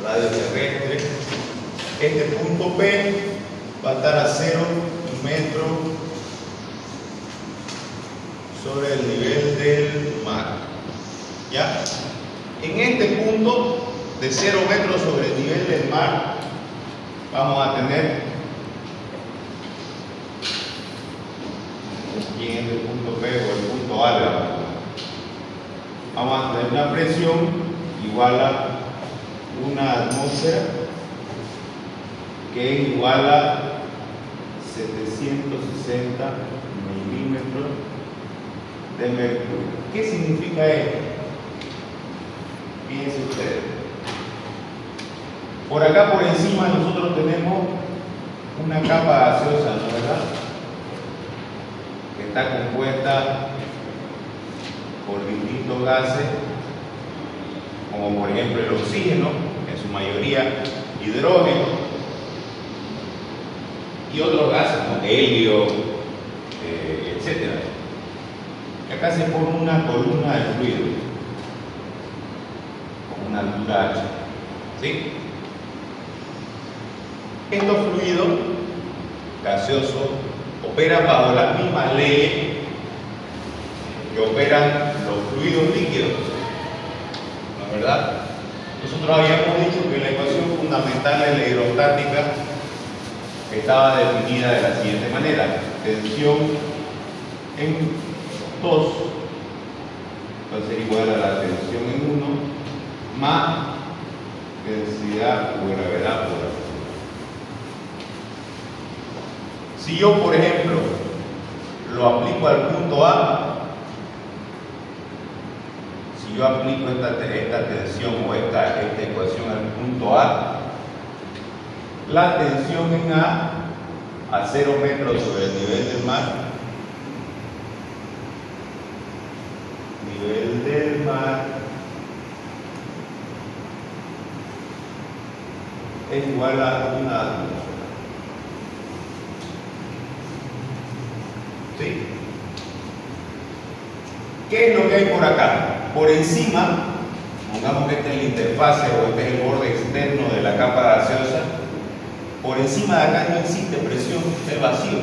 radio terrestre. Este punto P va a estar a 0 metros sobre el nivel del mar. ¿Ya? En este punto de 0 metros sobre el nivel del mar vamos a tener, aquí en el punto P o el punto A, vamos a tener una presión igual a una atmósfera que es igual a 760 milímetros de mercurio. ¿Qué significa esto? Fíjense ustedes. Por acá por encima nosotros tenemos una capa gaseosa, ¿no es verdad? Que está compuesta por distintos gases, como por ejemplo el oxígeno, en su mayoría hidrógeno, y otros gases como helio, etc. Y acá se pone una columna de fluido con una altura H. ¿Sí? Estos fluidos gaseosos operan bajo las mismas leyes que operan los fluidos líquidos, ¿no es verdad? Nosotros habíamos dicho que la ecuación fundamental de la hidrostática estaba definida de la siguiente manera: tensión en 2 va a ser igual a la tensión en 1 más densidad o gravedad por A. Si yo, por ejemplo, lo aplico al punto A, si yo aplico esta tensión o esta ecuación al punto A, la tensión en A 0 metros sobre el nivel del mar, es igual a una atmósfera. ¿Sí? ¿Qué es lo que hay por acá? Por encima, pongamos que esta es la interfase o este es el borde externo de la capa gaseosa. Por encima de acá no existe presión, está el vacío.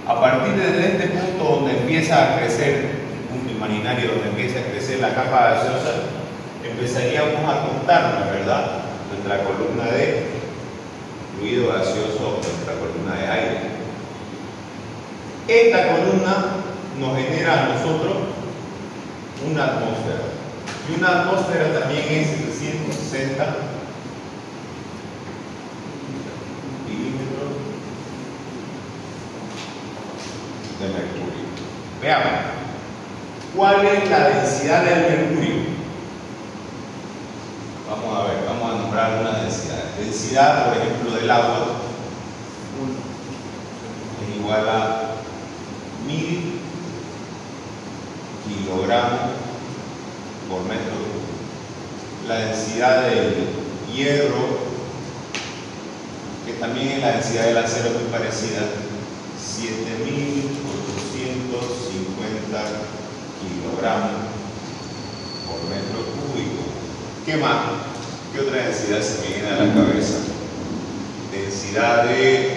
A partir de este punto donde empieza a crecer, un punto imaginario donde empieza a crecer la capa gaseosa, empezaríamos a contar, ¿verdad?, nuestra columna de fluido gaseoso, nuestra columna de aire. Esta columna nos genera a nosotros una atmósfera. Y una atmósfera también es 760 milímetros de mercurio. Veamos, ¿cuál es la densidad del mercurio? Vamos a ver, vamos a nombrar una densidad. Densidad, por ejemplo, del agua es igual a 1000 kilogramos por metro cúbico. La densidad del hierro, que también es la densidad del acero muy parecida, 7850 kilogramos por metro cúbico. ¿Qué más? ¿Qué otra densidad se me viene a la cabeza? Densidad del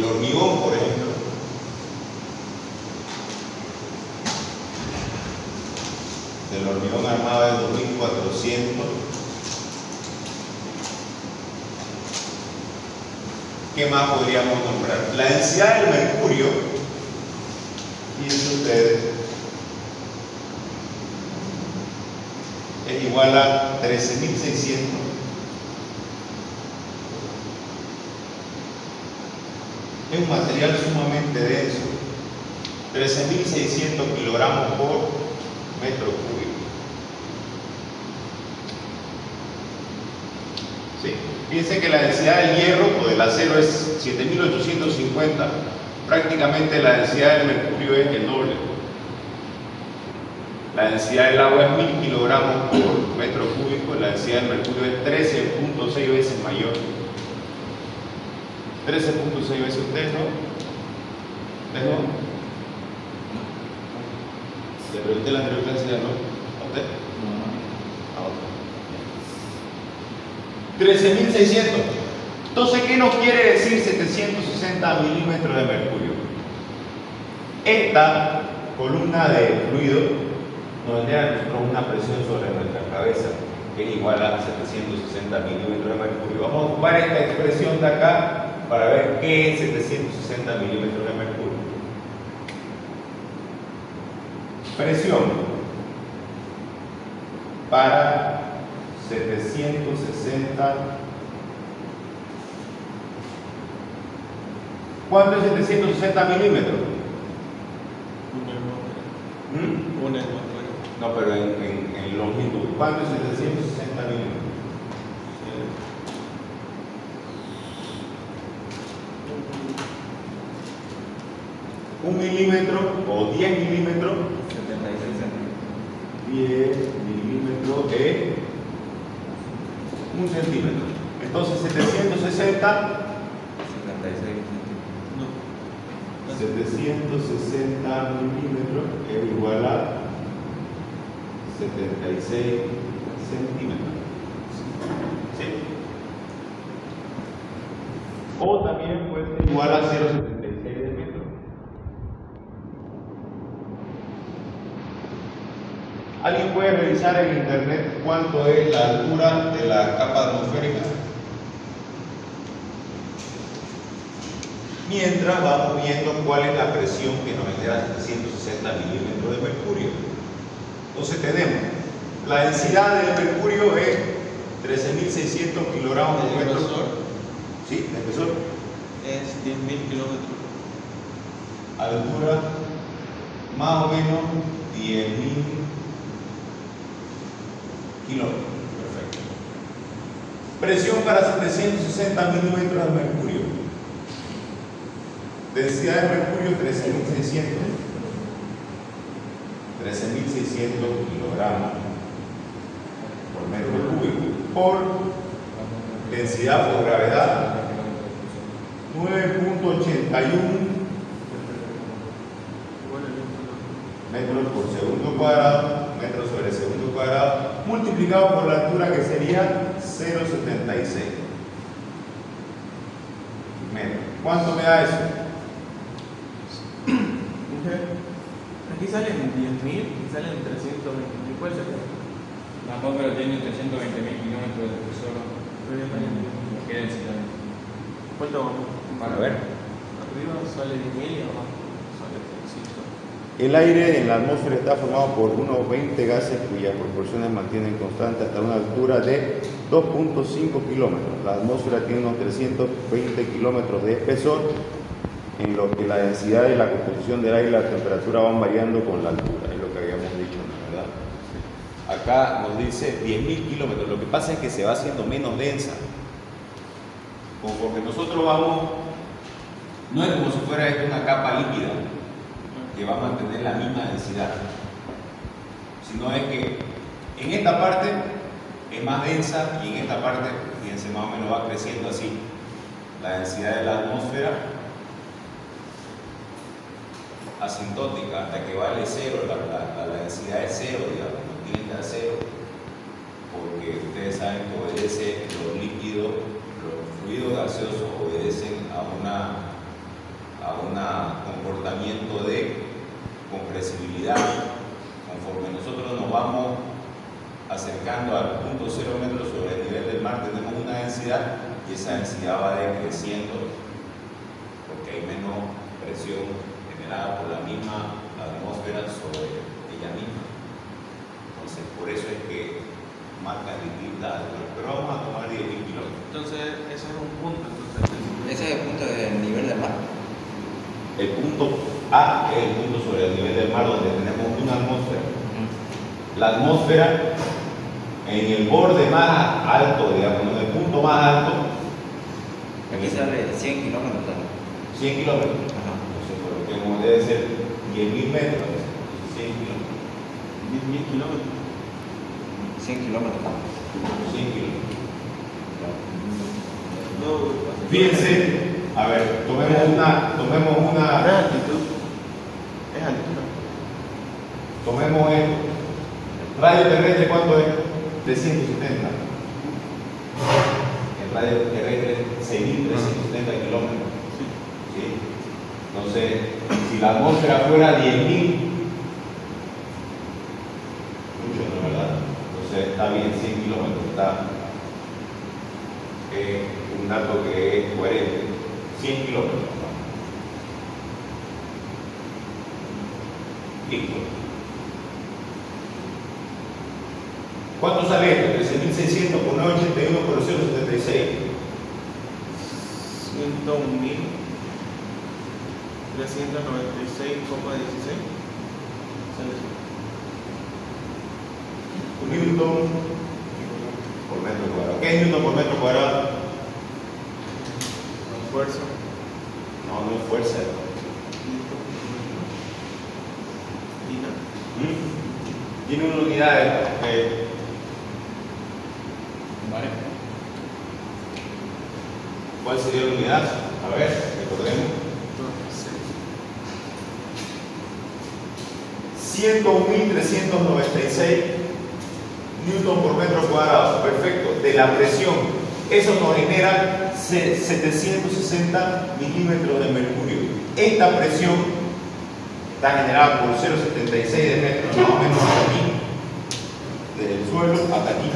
hormigón, por ejemplo. Del hormigón armado de 2400. ¿Qué más podríamos nombrar? La densidad del mercurio, fíjense ustedes, es igual a 13.600. Es un material sumamente denso. 13.600 kilogramos por metro cúbico. ¿Sí? Fíjense que la densidad del hierro o del acero es 7.850. Prácticamente la densidad del mercurio es el doble. La densidad del agua es 1000 kilogramos por metro cúbico. La densidad del mercurio es 13.6 veces mayor. 13.6 veces. ¿Ustedes no? ¿Ustedes no? Le pregunté la anterior clase, ¿no? ¿A usted? No. 13.600. Entonces, ¿qué nos quiere decir 760 milímetros de mercurio? Esta columna de fluido nos genera a nosotros una presión sobre nuestra cabeza, que es igual a 760 milímetros de mercurio. Vamos a ocupar esta expresión de acá para ver qué es 760 milímetros de mercurio. Presión para 760. ¿Cuánto es 760 milímetros? No, pero en longitud. ¿Cuánto es 760 milímetros? 1 milímetro o 10 milímetros. 10 milímetros es 1 centímetro. Entonces 760. 760 milímetros es igual a 76 centímetros. ¿Sí? O también puede ser igual a 0,76 de metro. ¿Alguien puede revisar en internet cuánto es la altura de la capa atmosférica? Mientras vamos viendo cuál es la presión que nos genera 760 milímetros de mercurio. Entonces tenemos, la densidad del mercurio es 13.600 kilogramos por metro. ¿Sí? ¿El espesor? Es 10.000 kilómetros. Altura, más o menos 10.000 kilómetros. Perfecto. Presión para 760 milímetros de mercurio. Densidad de mercurio 13.600. 13.600 kilogramos por metro cúbico. Por densidad por gravedad 9.81 metros por segundo cuadrado, metros sobre segundo cuadrado, multiplicado por la altura, que sería 0,76 metros. ¿Cuánto me da eso? Aquí salen 10.000 y salen 320.000. ¿Cuál sería? La atmósfera tiene 320.000 kilómetros de espesor. ¿Qué densidad? ¿Cuánto vamos? Para ver. Arriba sale 10.000 y abajo sale 300. El aire en la atmósfera está formado por unos 20 gases cuyas proporciones mantienen constante hasta una altura de 2.5 kilómetros. La atmósfera tiene unos 320 kilómetros de espesor, en lo que la densidad y la composición del aire y la temperatura van variando con la altura, es lo que habíamos dicho, ¿verdad? Acá nos dice 10.000 kilómetros. Lo que pasa es que se va haciendo menos densa. Conforme nosotros vamos, no es como si fuera esto una capa líquida que va a mantener la misma densidad, sino es que en esta parte es más densa y en esta parte, fíjense, más o menos va creciendo así la densidad de la atmósfera asintótica hasta que vale cero, la densidad es cero, digamos, no tiende a cero, porque ustedes saben que obedece los líquidos, los fluidos gaseosos obedecen a un comportamiento de compresibilidad. Conforme nosotros nos vamos acercando al punto 0 metros sobre el nivel del mar, tenemos una densidad y esa densidad va decreciendo porque hay menos presión generada por la misma atmósfera sobre ella misma. Entonces, por eso es que marcan distintas alturas, pero vamos a tomar 10.000 kilómetros. Entonces, ese es un punto. Ese es el punto del nivel del mar. El punto A es el punto sobre el nivel del mar, donde tenemos una atmósfera. La atmósfera en el borde más alto, digamos, en el punto más alto. Aquí sale 100 kilómetros. 100 kilómetros. Ajá. Como debe ser 10.000 metros, 100 kilómetros. 10.000 kilómetros. 100 kilómetros. 100 kilómetros. No, Fíjense, a ver, tomemos una. es altitud. Es altura. Tomemos esto. Radio terrestre, ¿cuánto es? 370. radio terrestre es 6.370 kilómetros. ¿Sí? Entonces, si la atmósfera fuera 10.000, mucho, ¿no? ¿Verdad? Entonces está bien, 100 kilómetros, está un dato que es coherente. 100 kilómetros. Listo. ¿Cuánto sale esto? 13.600 por 981 por 0.76. 101.396,16. Newton por metro cuadrado. ¿Qué es Newton por metro cuadrado? Fuerza. No, no es fuerza. Tiene una unidad de Vale. ¿cuál sería la unidad? A ver, recordemos. 101.396 newton por metro cuadrado. Perfecto. De la presión. Eso nos genera 760 milímetros de mercurio. Esta presión está generada por 0,76 de metros, más o menos hasta aquí. Desde el suelo hasta aquí.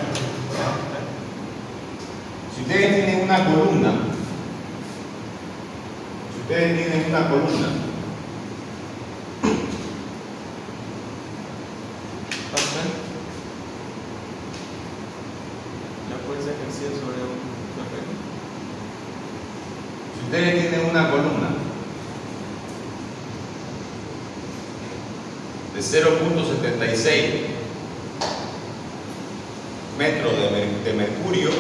Si ustedes tienen una columna, La fuerza ejercida sobre un terreno. si ustedes tienen una columna de 0,76 metros de mercurio,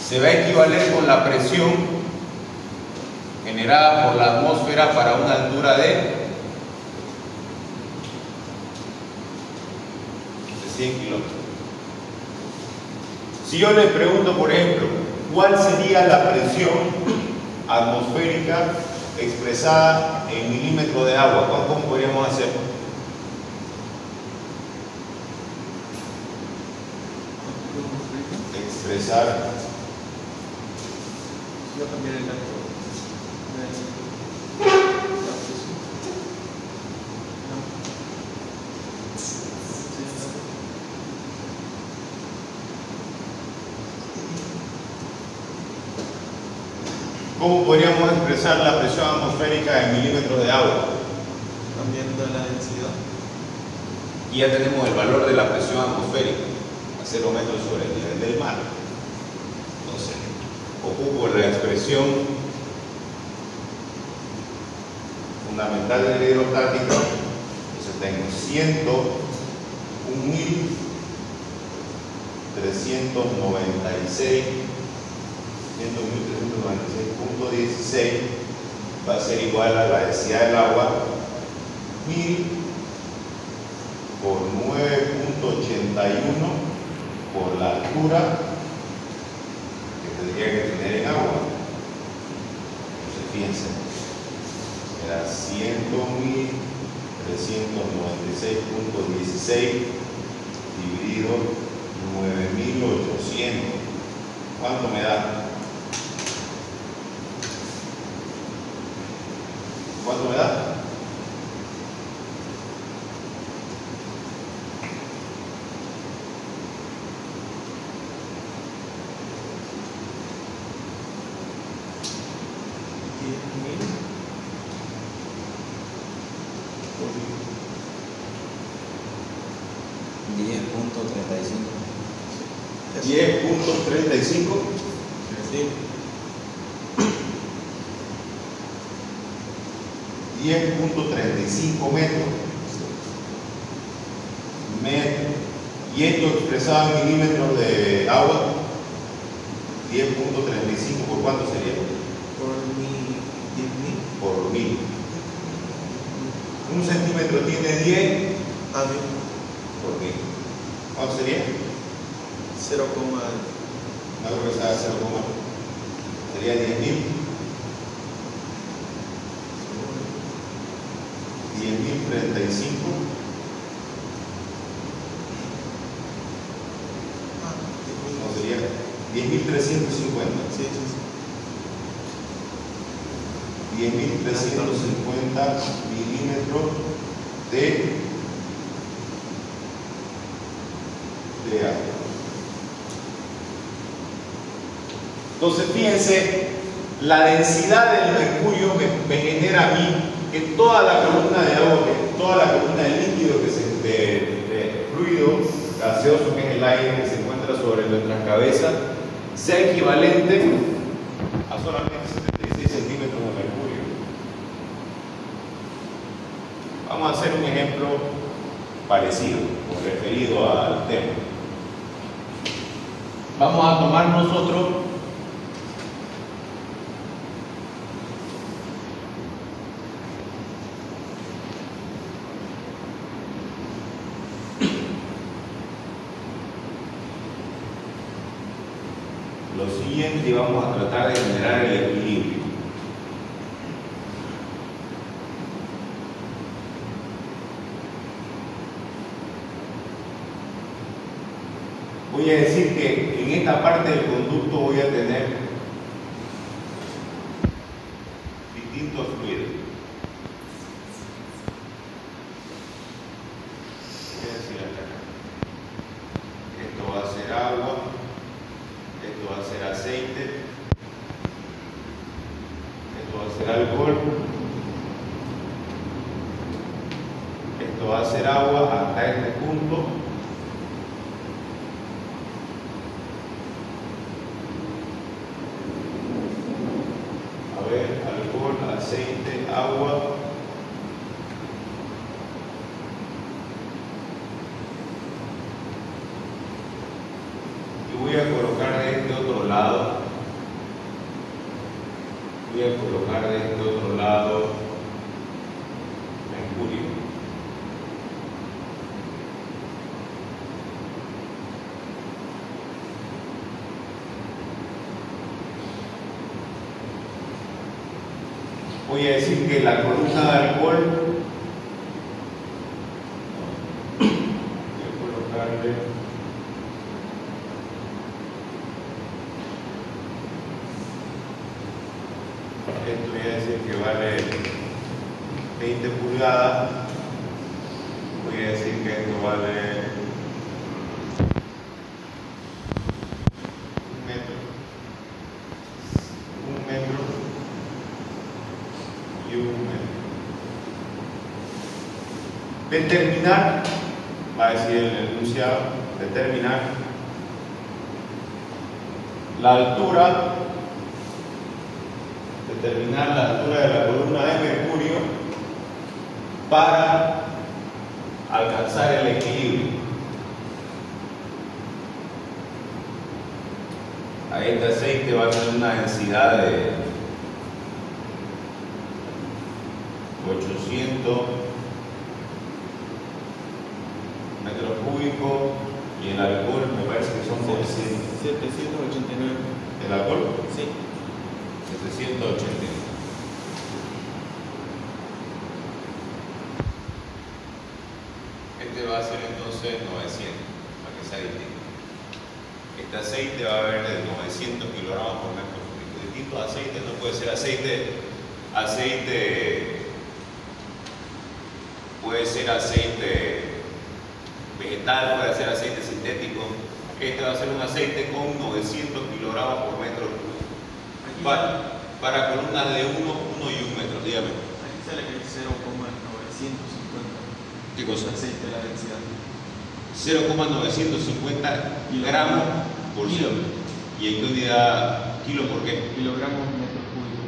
se va a equivaler con la presión generada por la atmósfera para una altura de 100 kilómetros. Si yo les pregunto, por ejemplo, ¿cuál sería la presión atmosférica expresada en milímetros de agua? ¿Cómo podríamos hacer? Expresar. Voy a cambiar el dato. ¿Cómo podríamos expresar la presión atmosférica en milímetros de agua? Cambiando la densidad. Y ya tenemos el valor de la presión atmosférica a 0 metros sobre el nivel del mar. Entonces, ocupo la expresión fundamental de la hidrostática. Entonces tengo 101.396.16 va a ser igual a la densidad del agua 1000 por 9.81 por la altura que tendría que tener en agua. Entonces fíjense, era 100.396.16 dividido 9.800. ¿Cuánto me da? ¿Cuánto me da? Sí. 10.35. Sí. 10.35 metros. Y esto expresado en milímetros de agua, 10.35 por cuánto sería? Por 10.000. Por 1000. Un centímetro tiene 10 Ah, bien. por 1000. ¿Cuánto sería? 0, No creo que sea 0, sería 10.000. 10.035. No sería 10.035 10.350. Sí, sí, sí. 10.350 milímetros de agua. Entonces fíjense, la densidad del mercurio me genera a mí que toda la columna de agua, toda la columna de líquido de fluido gaseoso, que es el aire que se encuentra sobre nuestras cabezas, sea equivalente a solamente 76 centímetros de mercurio. Vamos a hacer un ejemplo parecido o referido al tema. Vamos a tomar nosotros lo siguiente y vamos a tratar de generar el equilibrio. Voy a decir que en esta parte del conducto voy a tener distintos fluidos. Voy a decir acá. Esto va a ser agua. Esto va a ser aceite, esto va a ser alcohol, esto va a ser agua hasta este punto, a ver, alcohol, aceite, agua, voy a colocar de este otro lado, mercurio. Voy a decir que la columna de alcohol, voy a colocarle esto, voy a decir que vale 20 pulgadas, voy a decir que esto vale 1 metro y 1 metro. Determinar, va a decir el enunciado, determinar la altura de la columna de mercurio para alcanzar el equilibrio. Ahí este aceite va a tener una densidad de 800 metros cúbicos y el alcohol me parece que son 789. ¿El alcohol? Sí. 789. Este va a ser entonces 900, para que sea distinto. Este aceite va a haber de 900 kilogramos por metro cúbico. Distintos aceites, no puede ser aceite, puede ser aceite vegetal, puede ser aceite sintético. Este va a ser un aceite con 900 kilogramos por metro cúbico. Para columnas de 1 y 1 metro, dígame. Aquí sale que es 0,950. ¿Qué cosa? Aceite, la densidad. 0,950 gramos por kilo. ¿Y en qué unidad? ¿Kilo por qué? Kilogramos metro cúbico.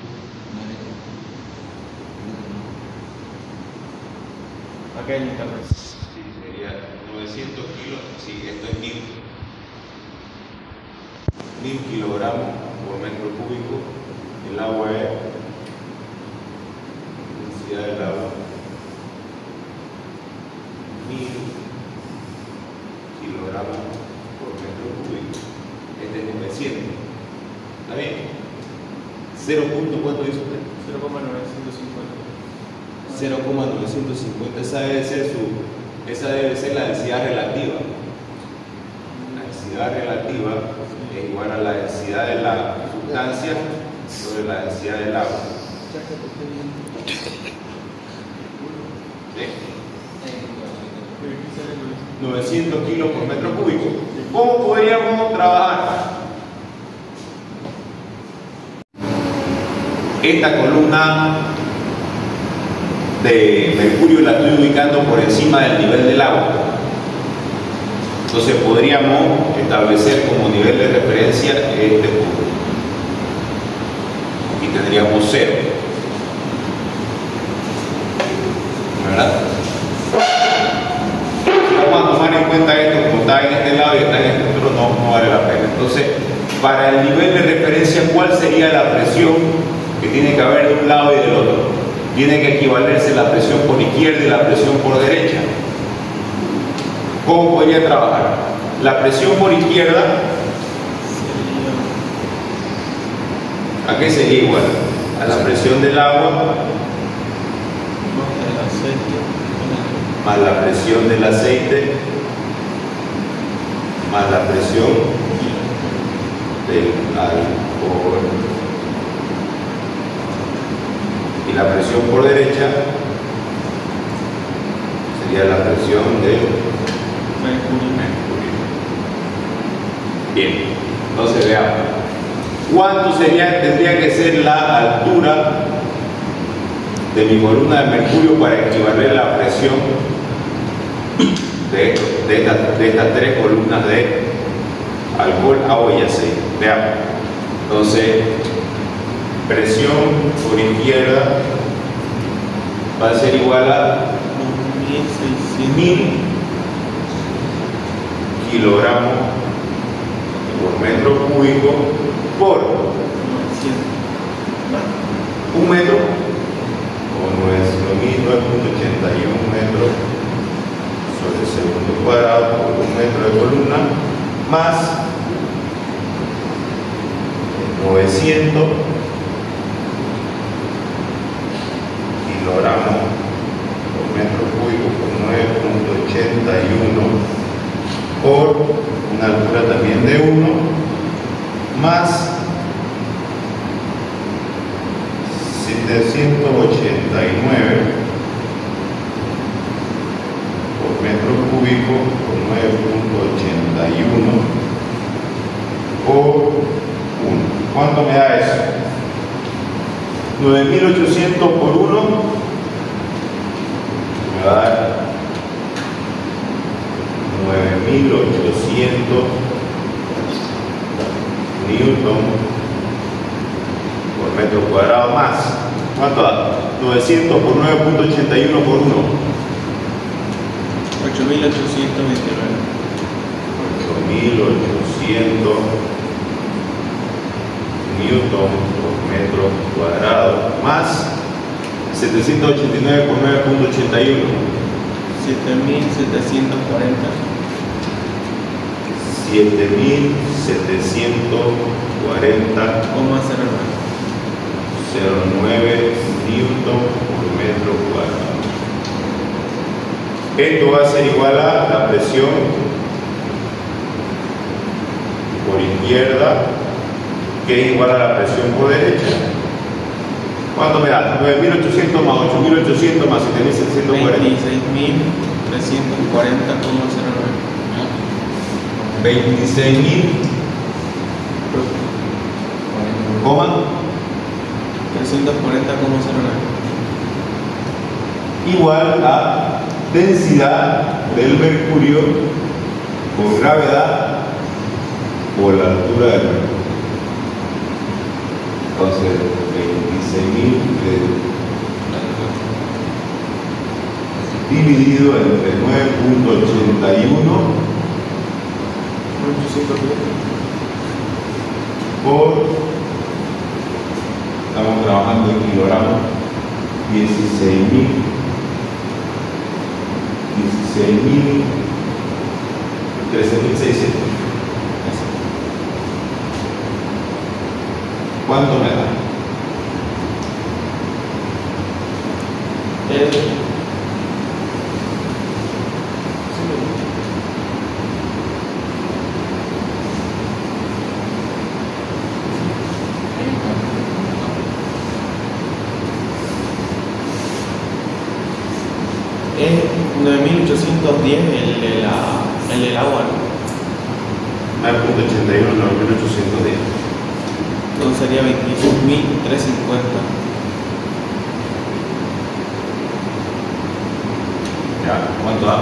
Acá en internet. Sí, sería 900 kilos. Sí, esto es 1000 kilogramos por metro cúbico. El agua es densidad del agua 1000 kilogramos por metro cúbico. Este es 900. ¿Está bien? 0. ¿Cuánto dice usted? 0,950. Esa debe ser la densidad relativa. La densidad relativa es igual a la densidad de la sustancia sobre la densidad del agua. ¿Sí? 900 kilos por metro cúbico. ¿Cómo podríamos trabajar? Esta columna de mercurio la estoy ubicando por encima del nivel del agua. Entonces podríamos establecer como nivel de referencia este punto. Y tendríamos 0. ¿Verdad? Vamos a tomar en cuenta esto, como está en este lado y está en este otro, no vale la pena. Entonces, para el nivel de referencia, ¿cuál sería la presión que tiene que haber de un lado y del otro? Tiene que equivalerse la presión por izquierda y la presión por derecha. ¿Cómo podría trabajar? La presión por izquierda, ¿a qué sería igual? A la presión del agua más la presión del aceite más la presión del alcohol. Y la presión por derecha sería la presión del mercurio. Bien, entonces veamos. ¿Cuánto tendría que ser la altura de mi columna de mercurio para equivaler la presión de estas tres columnas de alcohol, agua y aceite? Veamos. Entonces, presión por izquierda va a ser igual a 1000 kilogramos por metro cúbico por 1 metro o 9.981 metros sobre segundo cuadrado por 1 metro de columna más 900 kilogramos por metro cúbico por 9.81 por una altura también de 1 más 789 por metro cúbico por 9.81 por 1. ¿Cuánto me da eso? 9.800 por 1 me va a dar 9.800 newton por metro cuadrado más. ¿Cuánto da? 900 por 9.81 por 1. 8.829. 8.800 newton por metro cuadrado más 789 por 9.81. 7.740. 7.740,09 newton por metro cuadrado. Esto va a ser igual a la presión por izquierda, que es igual a la presión por derecha. ¿Cuánto me da? 9.800 más 8.800 más 7.740. 26.340,09. 26.000 340,09. igual a densidad del mercurio por gravedad por la altura del mercurio. Entonces, 26.000 dividido entre 9.81 por, estamos trabajando en kilogramos, 13.600. ¿Cuánto me da? 9.810 el del agua, ¿no? 9.81, 9.810. Entonces sería 26.350. Ya, ¿cuánto da?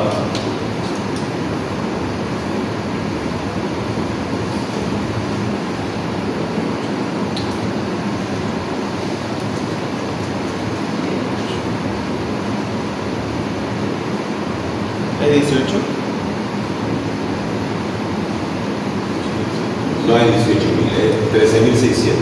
¿Es 18? No es 18.000, es 13.600.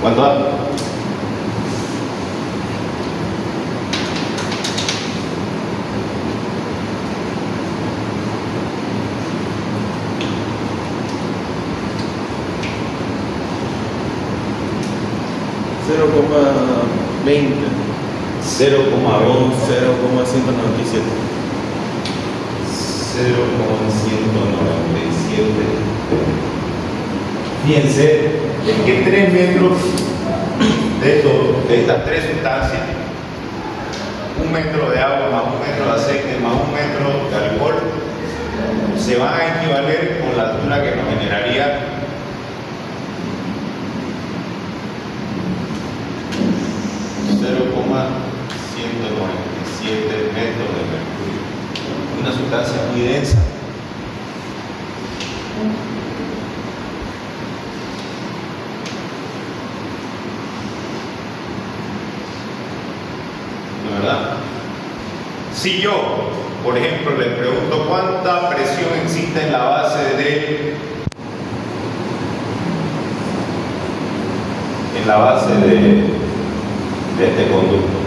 ¿Cuánto da? $0.20 0,20. o 0.197. 0,197. Fíjense en que 3 metros de estas tres sustancias, 1 metro de agua más 1 metro de aceite más 1 metro de alcohol, se van a equivaler con la altura que nos generaría 0,197 metros de mercurio. Una sustancia muy densa. ¿No es verdad? Si yo, por ejemplo, les pregunto cuánta presión existe en la base de este conducto,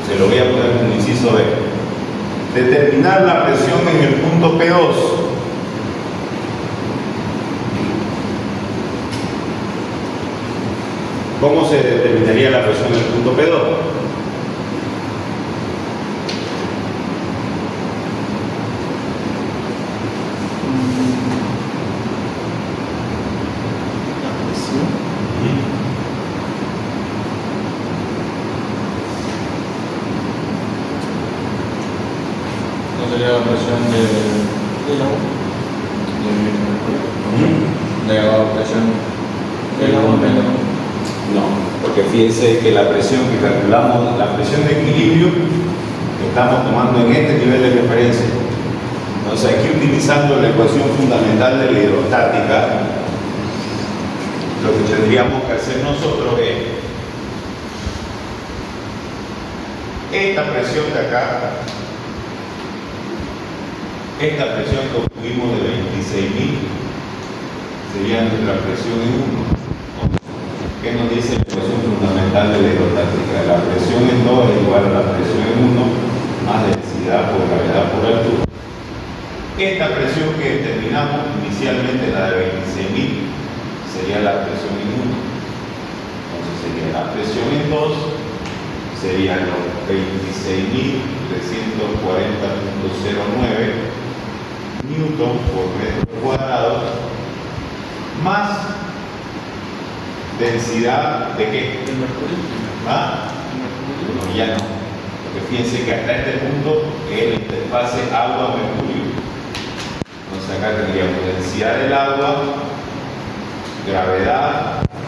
se lo voy a poner como inciso B. Determinar la presión en el punto P2. ¿Cómo se determinaría la presión en el punto P2? ¿No sería la presión Del agua. de la presión Del agua menos. No, porque fíjense que la presión que calculamos, la presión de equilibrio que estamos tomando en este nivel de referencia. Entonces aquí, utilizando la ecuación fundamental de la hidrostática, lo que tendríamos que hacer nosotros es esta presión de acá, esta presión que obtuvimos de 26.000 sería nuestra presión en 1. ¿Qué nos dice la ecuación fundamental de la hidrostática? La presión en 2 es igual a la presión en 1 más densidad por gravedad por altura. Esta presión que determinamos inicialmente, la de 26.000, sería la presión en 1. Entonces sería la presión en 2, serían los 26.340.09 newton por metro cuadrado, más densidad de qué? ¿El mercurio? ¿Ah? No, ya no. Porque fíjense que hasta este punto es la interfase agua-mercurio. Entonces acá tendríamos densidad del agua, gravedad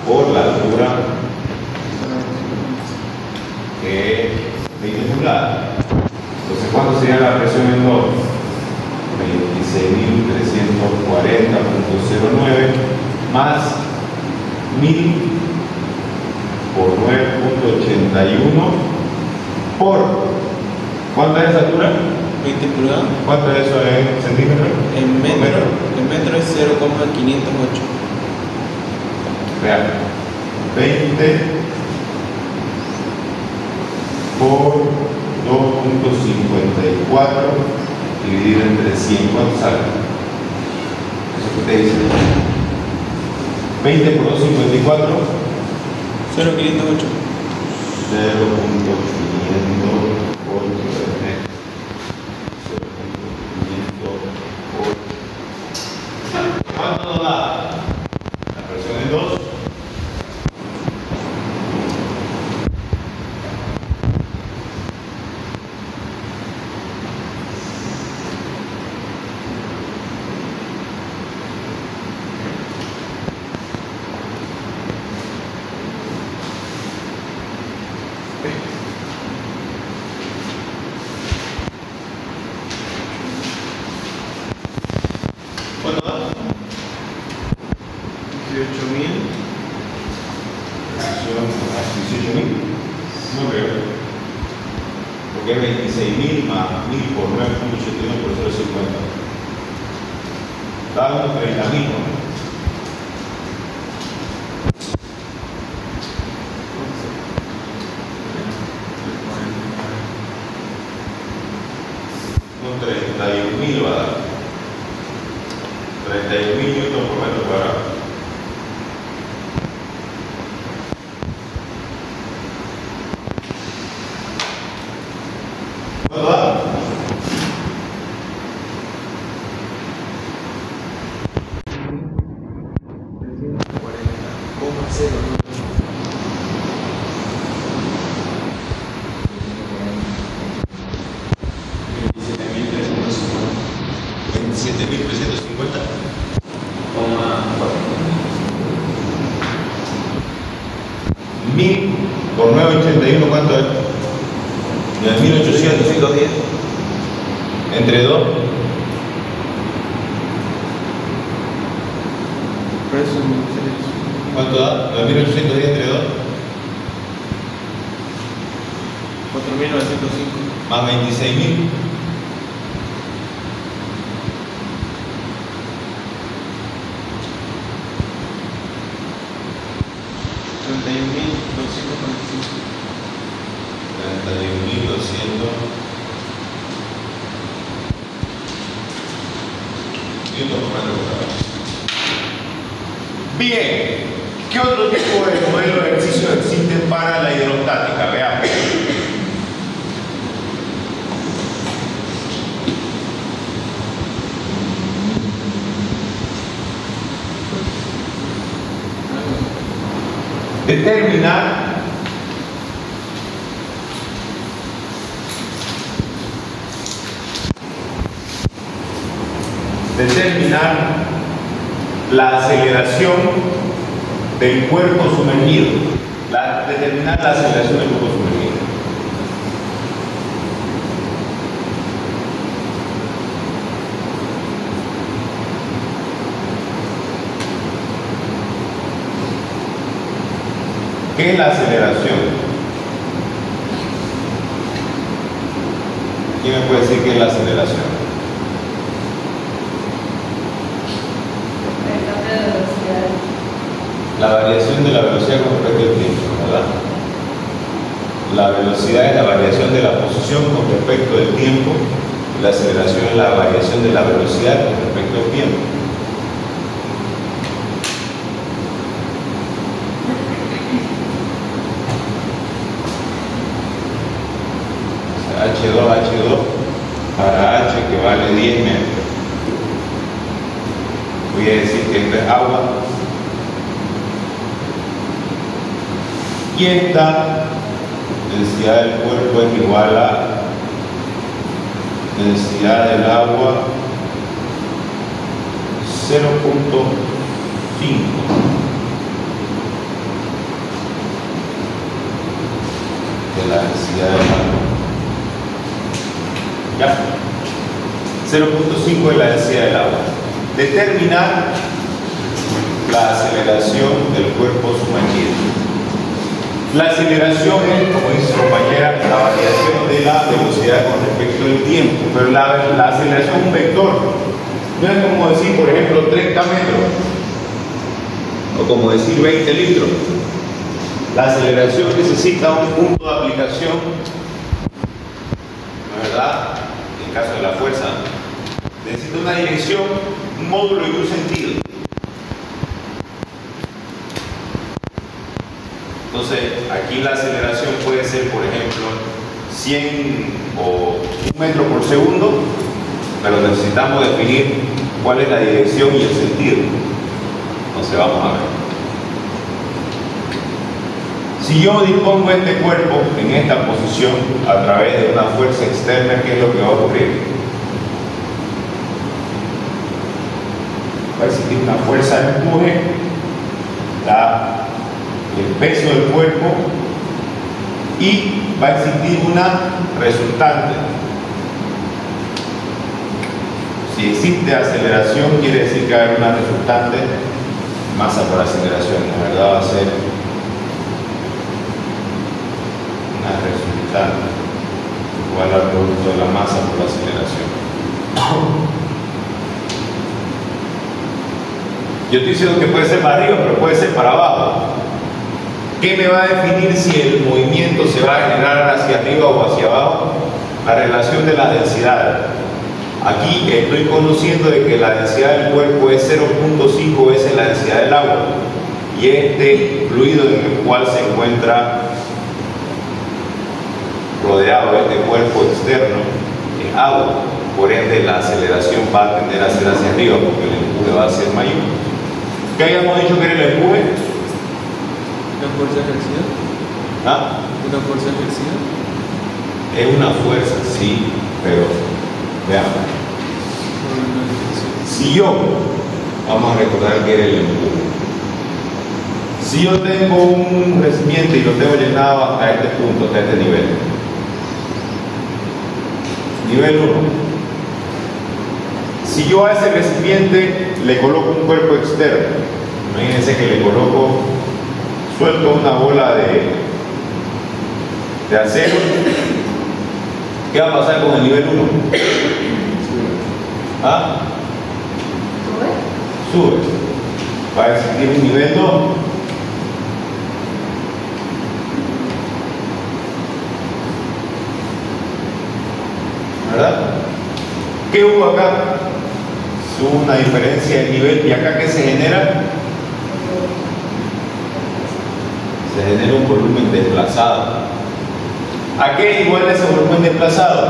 por la altura, que es 20 pulgadas. Entonces, ¿cuánto sería la presión en 2? 26.340.09 más 1000 por 9.81 por ¿cuánto es esa altura? 20 pulgadas. ¿Cuánto es eso en centímetros? En metro es 0,508. Vean, 20 por 2.54 dividido entre 100, ¿cuánto sale? Eso que ustedes dicen. 20 por 2, 54. 0,508. 0.508. ¿Cuánto nos da? La fracción en 2. ¿Cuánto da? 18.000. 18.000. No creo. Porque es 26.000 más 1.000 por 9.81 por 0.50. Da unos 30.000, ¿no? Unos 31.000 va a dar. 31.000 newton por metro cuadrado. ¿Cuánto da? Por 981, ¿cuánto es? 9.810 entre 2. ¿Cuánto da? 9.810 entre 2. 4.905. Más 26.000. Bien, ¿qué otro tipo de modelo de ejercicio existe para la hidrostática? Veamos. Determinar la aceleración del cuerpo sumergido. Determinar la aceleración del cuerpo sumergido. ¿Qué es la aceleración? ¿Quién me puede decir qué es la aceleración? La variación de la velocidad con respecto al tiempo, ¿verdad? La velocidad es la variación de la posición con respecto al tiempo y la aceleración es la variación de la velocidad con respecto al tiempo. H2 para H que vale 10 metros. Voy a decir que esto es agua. Y esta densidad del cuerpo es igual a densidad del agua 0.5 de la densidad del agua. ¿Ya? 0.5 de la densidad del agua. Determinar la aceleración del cuerpo sumergido. La aceleración es, como dice su compañera, la variación de la velocidad con respecto al tiempo, pero la aceleración es un vector. No es como decir, por ejemplo, 30 metros o como decir 20 litros. La aceleración necesita un punto de aplicación, ¿no es verdad? En el caso de la fuerza, necesita una dirección, un módulo y un sentido. Entonces, aquí la aceleración puede ser, por ejemplo, 100 o 1 metro por segundo, pero necesitamos definir cuál es la dirección y el sentido. Entonces, vamos a ver. Si yo dispongo este cuerpo en esta posición a través de una fuerza externa, ¿qué es lo que va a ocurrir? Va a existir una fuerza de empuje, el peso del cuerpo, y va a existir una resultante. Si existe aceleración, quiere decir que va a haber una resultante, masa por aceleración. La verdad va a ser una resultante igual al producto de la masa por la aceleración. Yo estoy diciendo que puede ser para arriba, pero puede ser para abajo. ¿Qué me va a definir si el movimiento se va a generar hacia arriba o hacia abajo? La relación de las densidades. Aquí estoy conociendo de que la densidad del cuerpo es 0.5 veces la densidad del agua. Y este fluido en el cual se encuentra rodeado, este cuerpo externo, es agua. Por ende, la aceleración va a tender a ser hacia arriba porque el empuje va a ser mayor. ¿Qué habíamos dicho que era el empuje? ¿Una fuerza ejercida? ¿Ah? ¿Una fuerza ejercida? Es una fuerza, sí, pero veamos. Si yo, vamos a recordar que era el empuje. Si yo tengo un recipiente y lo tengo llenado hasta este punto, hasta este nivel. Nivel 1. Si yo a ese recipiente le coloco un cuerpo externo, imagínense que le coloco, suelto una bola de acero, ¿qué va a pasar con el nivel 1? ¿Ah? Sube. Va a existir un nivel 2. ¿Verdad? ¿Qué hubo acá? Hubo una diferencia de nivel. ¿Y acá qué se genera? Se genera un volumen desplazado. ¿A qué es igual ese volumen desplazado?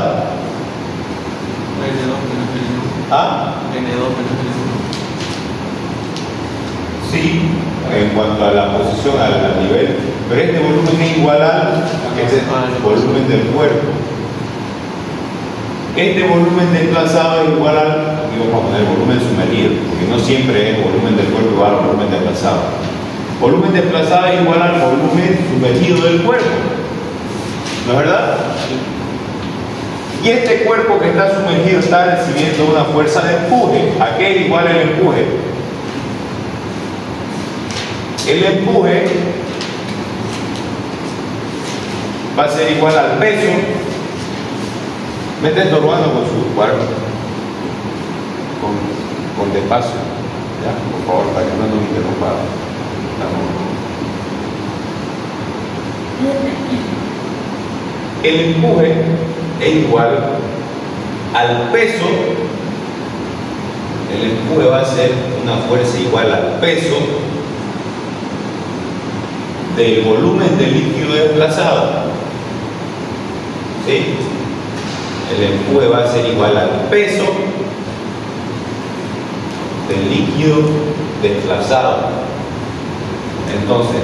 N2 menos N1. ¿Ah? N2 menos N1. Sí, en cuanto a la posición, al nivel. Pero este volumen es igual al volumen del cuerpo. Este volumen desplazado es igual al, aquí vamos a poner volumen sumergido, porque no siempre es volumen del cuerpo igual al volumen desplazado. Volumen desplazado es igual al volumen sumergido del cuerpo. ¿No es verdad? Y este cuerpo que está sumergido está recibiendo una fuerza de empuje. ¿A qué es igual el empuje? El empuje va a ser igual al peso. Me está estorbando con su cuerpo. Con despacio. ¿Ya? Por favor, para que no nos interrumpa. El empuje es igual al peso. El empuje va a ser una fuerza igual al peso del volumen del líquido desplazado. ¿Sí? El empuje va a ser igual al peso del líquido desplazado. Entonces,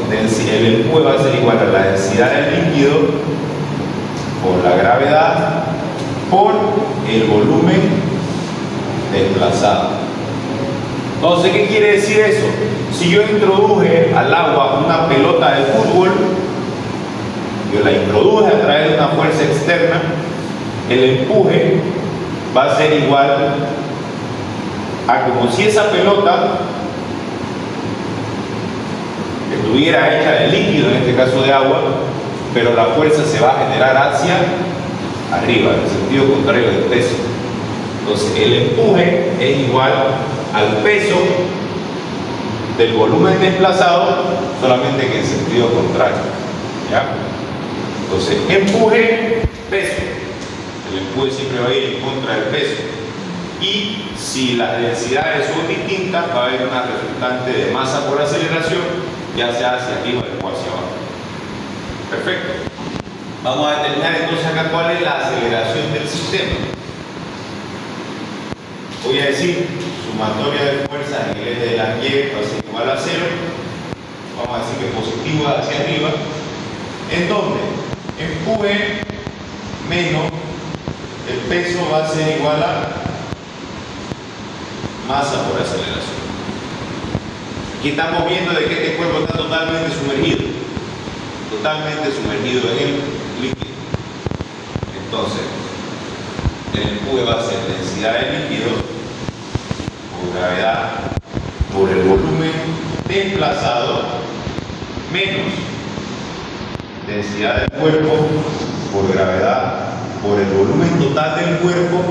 el empuje va a ser igual a la densidad del líquido por la gravedad por el volumen desplazado. Entonces, ¿qué quiere decir eso? Si yo introduje al agua una pelota de fútbol, yo la introduje a través de una fuerza externa, el empuje va a ser igual a como si esa pelota estuviera hecha de líquido, en este caso de agua, pero la fuerza se va a generar hacia arriba, en el sentido contrario del peso. Entonces el empuje es igual al peso del volumen desplazado, solamente que en sentido contrario. ¿Ya? Entonces empuje, peso. El empuje siempre va a ir en contra del peso. Y si las densidades son distintas, va a haber una resultante de masa por aceleración, ya sea hacia arriba o hacia abajo. Perfecto. Vamos a determinar entonces acá cuál es la aceleración del sistema. Voy a decir sumatoria de fuerzas en el eje de la Y va a ser igual a 0. Vamos a decir que positivo hacia arriba. En donde empuje menos el peso va a ser igual a masa por aceleración. Aquí estamos viendo de que este cuerpo está totalmente sumergido en el líquido. Entonces, el empuje va a ser densidad del líquido por gravedad por el volumen desplazado menos densidad del cuerpo por gravedad por el volumen total del cuerpo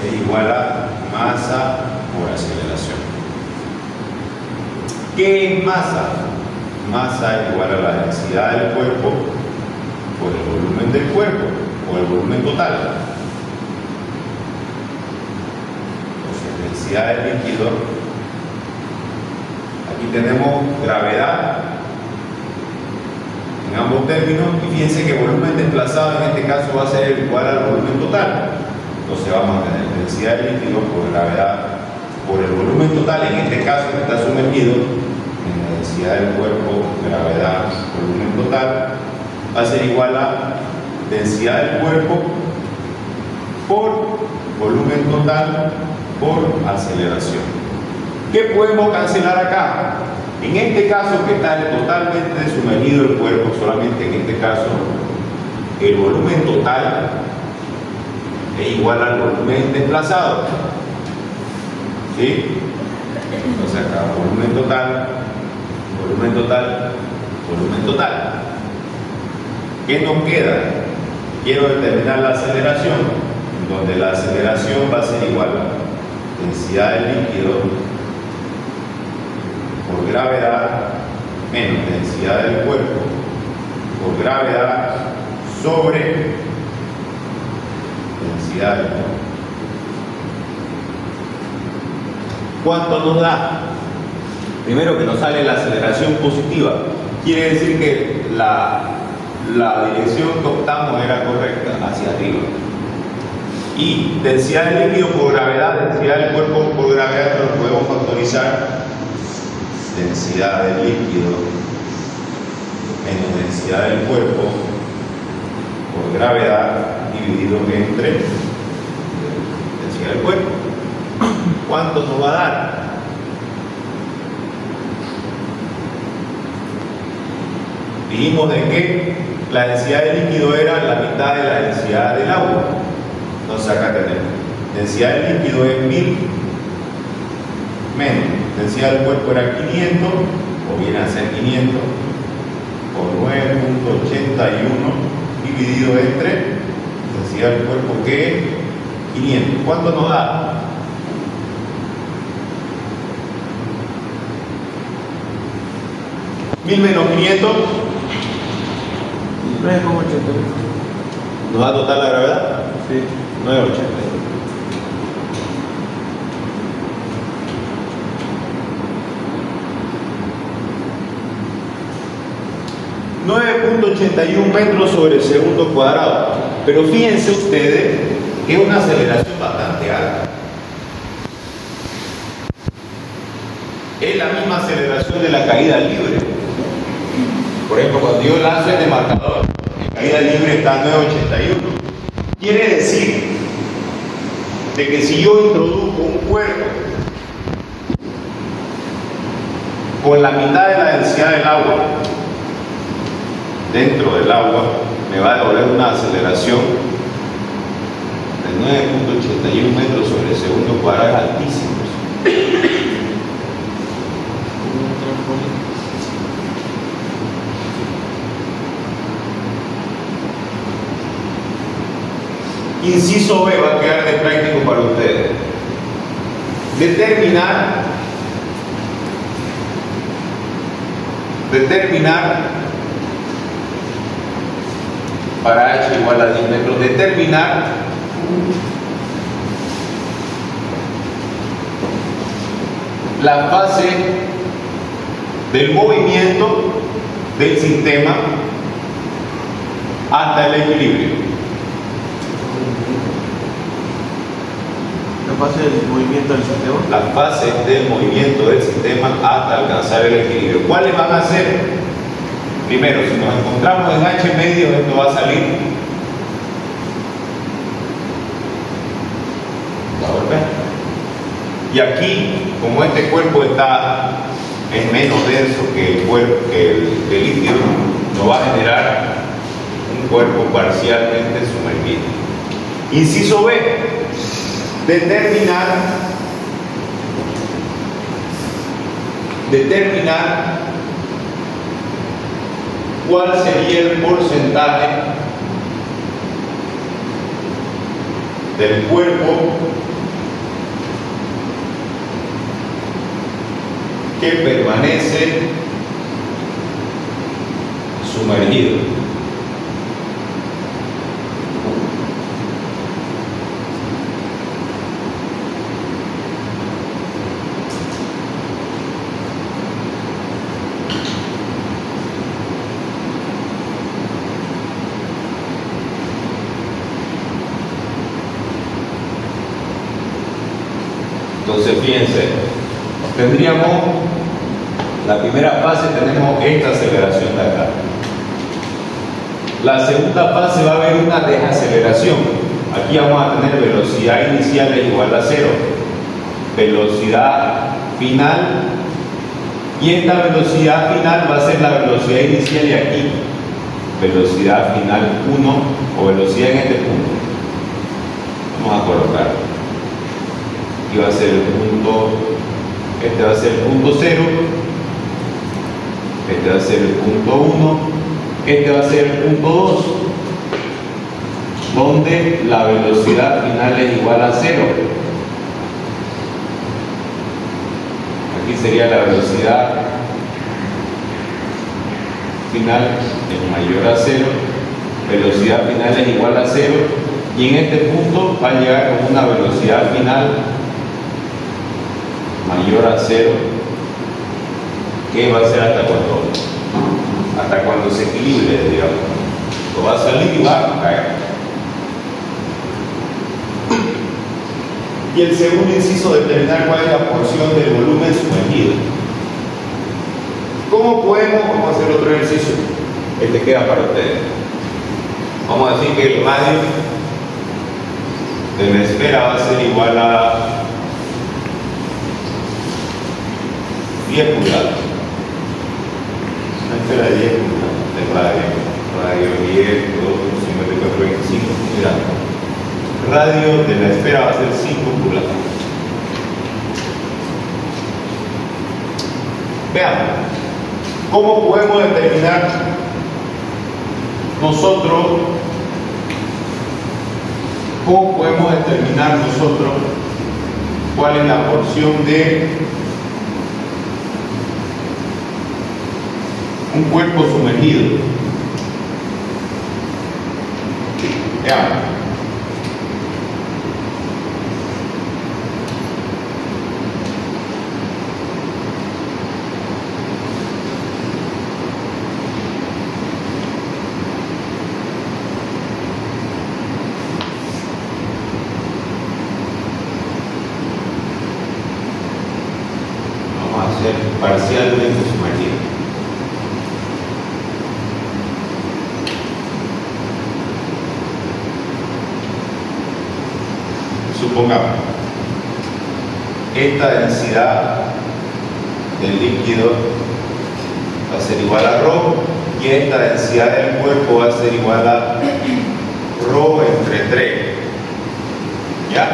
es igual a masa por aceleración. ¿Qué es masa? Masa es igual a la densidad del cuerpo por el volumen del cuerpo o el volumen total. Entonces, densidad del líquido. Aquí tenemos gravedad en ambos términos y fíjense que volumen desplazado en este caso va a ser igual al volumen total. Entonces vamos a tener densidad del líquido por gravedad por el volumen total, en este caso que está sumergido en la densidad del cuerpo, gravedad, volumen total, va a ser igual a densidad del cuerpo por volumen total por aceleración. ¿Qué podemos cancelar acá? En este caso que está totalmente sumergido el cuerpo, solamente en este caso el volumen total es igual al volumen desplazado. ¿Sí? Entonces acá volumen total, volumen total, volumen total. ¿Qué nos queda? Quiero determinar la aceleración, donde la aceleración va a ser igual a densidad del líquido por gravedad menos densidad del cuerpo por gravedad sobre densidad del cuerpo. ¿Cuánto nos da? Primero que nos sale la aceleración positiva. Quiere decir que la dirección que optamos era correcta, hacia arriba. Y densidad del líquido por gravedad, densidad del cuerpo por gravedad, lo podemos factorizar. Densidad del líquido menos densidad del cuerpo por gravedad dividido entre densidad del cuerpo. ¿Cuánto nos va a dar? Dijimos de que la densidad del líquido era la mitad de la densidad del agua. Entonces acá tenemos densidad del líquido es 1000 menos densidad del cuerpo era 500, o viene a ser 500 por 9.81 dividido entre densidad del cuerpo que es 500. ¿Cuánto nos da? 1000 menos 500 9,80. ¿nos da total la gravedad? Sí. 9,80. .81 metros sobre segundo cuadrado. Pero fíjense ustedes que es una aceleración bastante alta. Es la misma aceleración de la caída libre. Por ejemplo, cuando yo lanzo este marcador, en caída libre está 9,81. Quiere decir de que si yo introduzco un cuerpo con la mitad de la densidad del agua dentro del agua, me va a devolver una aceleración de 9.81 metros sobre segundo cuadrado, es altísimo. Inciso B va a quedar de práctico para ustedes. Determinar para h igual a 10 metros, determinar la fase del movimiento del sistema hasta el equilibrio. La fase del movimiento del sistema. Las fases del movimiento del sistema hasta alcanzar el equilibrio. ¿Cuáles van a ser? Primero, si nos encontramos en H medio, esto va a salir. Va a volver. Y aquí, como este cuerpo es menos denso que el cuerpo, que el líquido, nos va a generar un cuerpo parcialmente sumergido. Inciso B. Determinar cuál sería el porcentaje del cuerpo que permanece sumergido. Entonces fíjense, tendríamos la primera fase, tenemos esta aceleración de acá. La segunda fase va a haber una desaceleración. Aquí vamos a tener velocidad inicial igual a 0, velocidad final, y esta velocidad final va a ser la velocidad inicial de aquí, velocidad final 1 o velocidad en este punto. Vamos a colocar. Aquí va a ser el punto, este va a ser el punto 0, este va a ser el punto 1, este va a ser el punto 2, donde la velocidad final es igual a 0. Aquí sería la velocidad final es mayor a 0, velocidad final es igual a 0, y en este punto va a llegar con una velocidad final mayor a 0, que va a ser hasta cuando se equilibre, digamos. Lo va a salir y va a caer. Y el segundo inciso, determinar cuál es la porción del volumen sumergido. ¿Cómo podemos? Vamos a hacer otro ejercicio. Este queda para ustedes. Vamos a decir que el radio de la esfera va a ser igual a 10 pulgadas. Una esfera de 10 pulgadas de radio 10, 2, 54, 25. Mira, radio de la esfera va a ser 5 pulgadas. Veamos, ¿cómo podemos determinar nosotros cuál es la porción de un cuerpo sumergido? Veamos. Vamos a hacer parcialmente sumergido. Supongamos, esta densidad del líquido va a ser igual a ρ, y esta densidad del cuerpo va a ser igual a ρ entre 3. ¿Ya?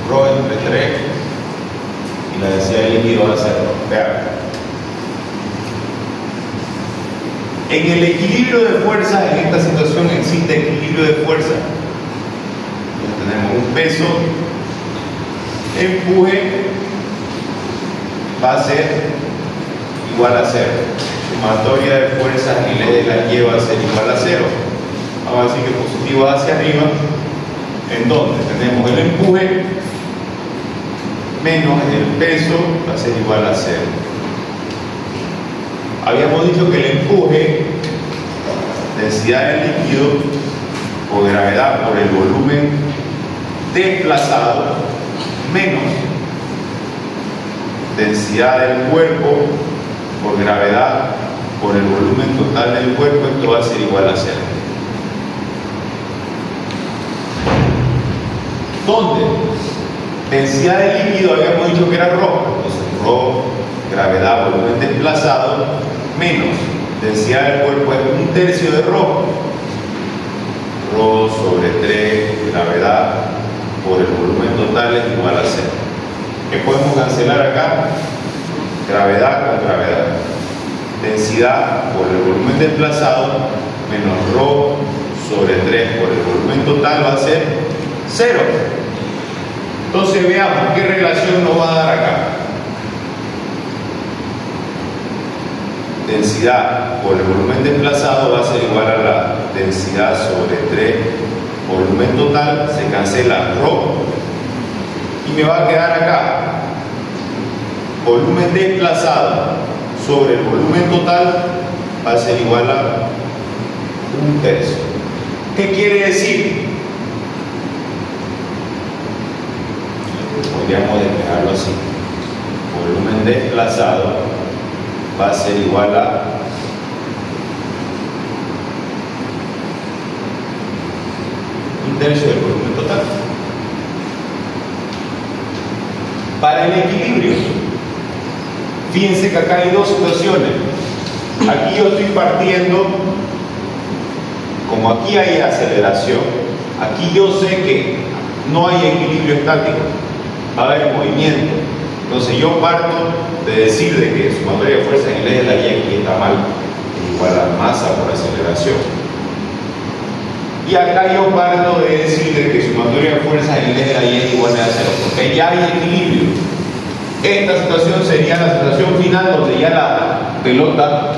ρ entre 3, y la densidad del líquido va a ser ρ. Vean. En el equilibrio de fuerzas, en esta situación existe equilibrio de fuerzas. Tenemos un peso, empuje va a ser igual a 0. Sumatoria de fuerzas y ley de la Y va a ser igual a 0. Vamos a decir que positivo hacia arriba, en donde tenemos el empuje menos el peso va a ser igual a 0. Habíamos dicho que el empuje, densidad del líquido o gravedad por el volumen desplazado menos densidad del cuerpo por gravedad por el volumen total del cuerpo, esto va a ser igual a 0. ¿Dónde? Densidad del líquido habíamos dicho que era ρ, entonces ρ, gravedad, volumen desplazado, menos densidad del cuerpo es 1/3 de ρ, ρ sobre 3, gravedad por el volumen total es igual a 0. ¿Qué podemos cancelar acá? Gravedad con gravedad. Densidad por el volumen desplazado menos ρ sobre 3 por el volumen total va a ser 0. Entonces veamos qué relación nos va a dar acá. Densidad por el volumen desplazado va a ser igual a la densidad sobre 3 volumen total, se cancela ρ y me va a quedar acá volumen desplazado sobre el volumen total va a ser igual a 1/3. ¿Qué quiere decir? Podríamos despejarlo así. Volumen desplazado va a ser igual a 1/3 del volumen total. Para el equilibrio, fíjense que acá hay dos situaciones. Aquí yo estoy partiendo, como aquí hay aceleración, aquí yo sé que no hay equilibrio estático, va a haber movimiento. Entonces yo parto de decir de que sumatoria de fuerza en el eje de la Y aquí está mal, es igual a masa por aceleración. Y acá yo parto de decir de que sumatoria de fuerzas en el eje de la Y es igual a 0, porque ya hay equilibrio. Esta situación sería la situación final donde ya la pelota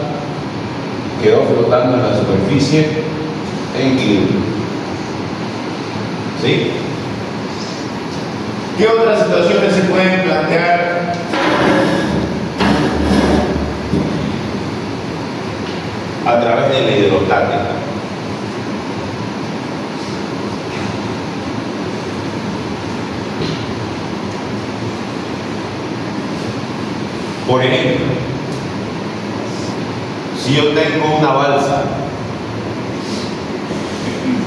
quedó flotando en la superficie en equilibrio. ¿Sí? ¿Qué otras situaciones se pueden plantear? A través de la hidrostática. Por ejemplo, si yo tengo una balsa,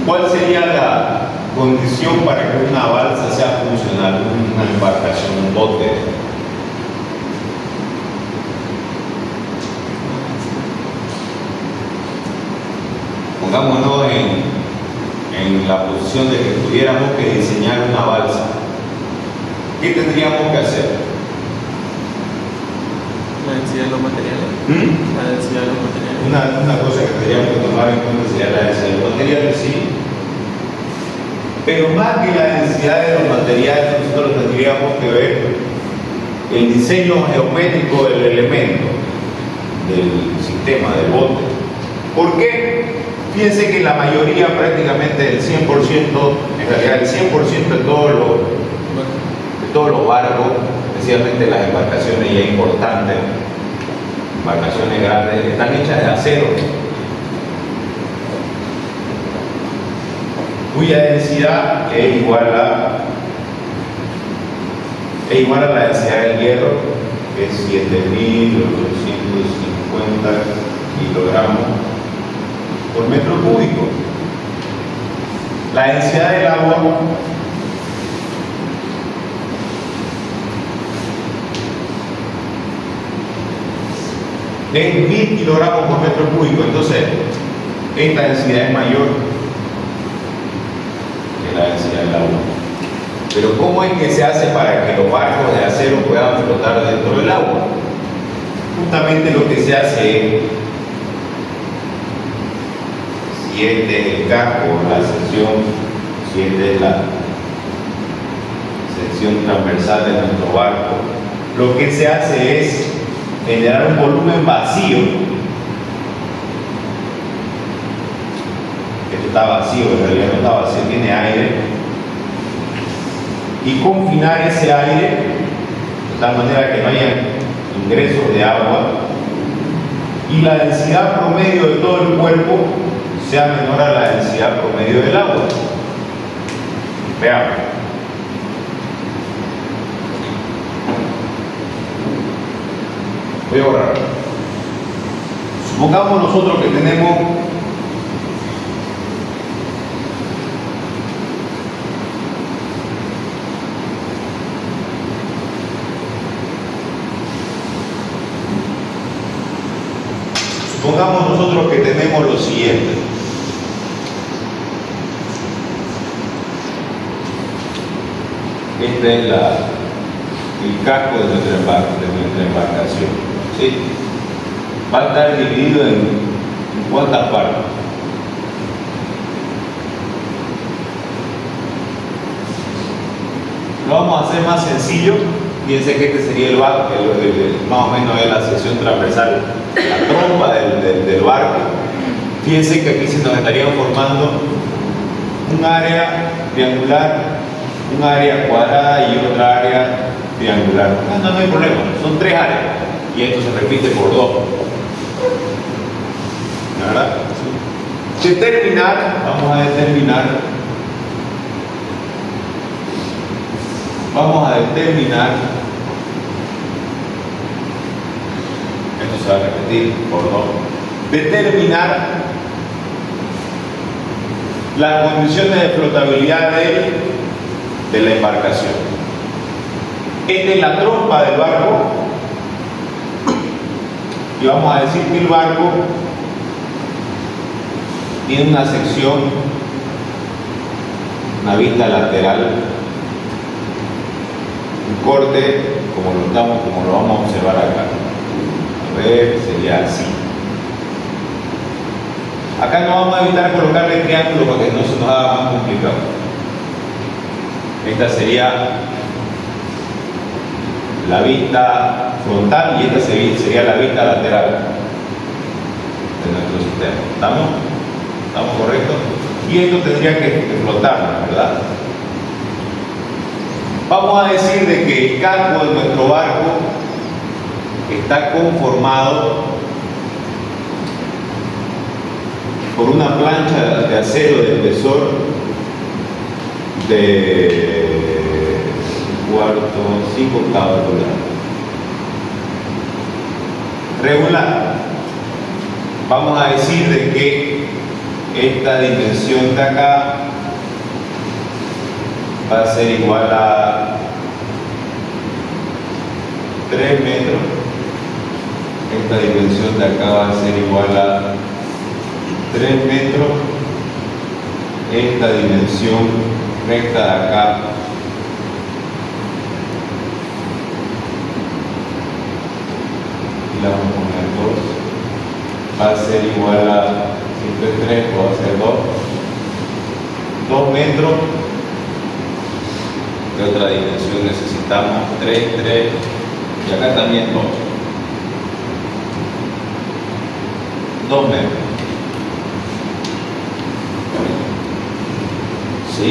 ¿cuál sería la condición para que una balsa sea funcional, una embarcación, un bote? Pongámonos en la posición de que tuviéramos que diseñar una balsa. ¿Qué tendríamos que hacer? La densidad de los materiales. La densidad de los materiales. Una cosa que tendríamos que tomar en cuenta sería la densidad de los materiales, sí. Pero más que la densidad de los materiales, nosotros tendríamos que ver el diseño geométrico del elemento, del sistema, del bote. ¿Por qué? Fíjense que la mayoría, prácticamente el 100%, en realidad el 100% de todos los barcos, especialmente las embarcaciones ya importantes, embarcaciones grandes, están hechas de acero, cuya densidad es igual a la densidad del hierro, que es 7.850 kilogramos por metro cúbico. La densidad del agua es 1.000 kilogramos por metro cúbico. Entonces esta densidad es mayor que la densidad del agua. Pero ¿cómo es que se hace para que los barcos de acero puedan flotar dentro del agua? Justamente lo que se hace es, si este es el casco, la sección, si esta es la sección transversal de nuestro barco, lo que se hace es generar un volumen vacío. Esto está vacío, en realidad no está vacío, tiene aire, y confinar ese aire de tal manera que no haya ingresos de agua y la densidad promedio de todo el cuerpo sea menor a la densidad promedio del agua. Veamos. Voy a borrar. Supongamos nosotros que tenemos lo siguiente. Este es el casco de nuestra embarcación. ¿Sí? Va a estar dividido en cuántas partes. Lo vamos a hacer más sencillo. Fíjense que este sería el barco, más o menos es la sección transversal, la trompa del barco. Fíjense que aquí se nos estaría formando un área triangular, un área cuadrada y otra área triangular. No hay problema, son 3 áreas y esto se repite por 2. ¿Verdad? Vamos a determinar, esto se va a repetir por 2, determinar las condiciones de flotabilidad de la embarcación. Esta es la trompa del barco y vamos a decir que el barco tiene una sección, una vista lateral, un corte como lo vamos a observar acá. A ver, sería así. Acá no vamos a evitar colocarle triángulo para que no se nos haga más complicado. Esta sería la vista frontal y esta sería la vista lateral de nuestro sistema. ¿Estamos correctos? Y esto tendría que flotar, ¿verdad? Vamos a decir de que el casco de nuestro barco está conformado por una plancha de acero de espesor de 5 octavos regular. Vamos a decir de que esta dimensión de acá va a ser igual a 3 metros. Esta dimensión de acá va a ser igual a 3 metros. Esta dimensión recta de acá y la vamos a poner 2, va a ser igual a, si esto es 3, va a ser 2 metros. ¿Qué otra dimensión necesitamos? 3 y acá también 2 metros. ¿Sí?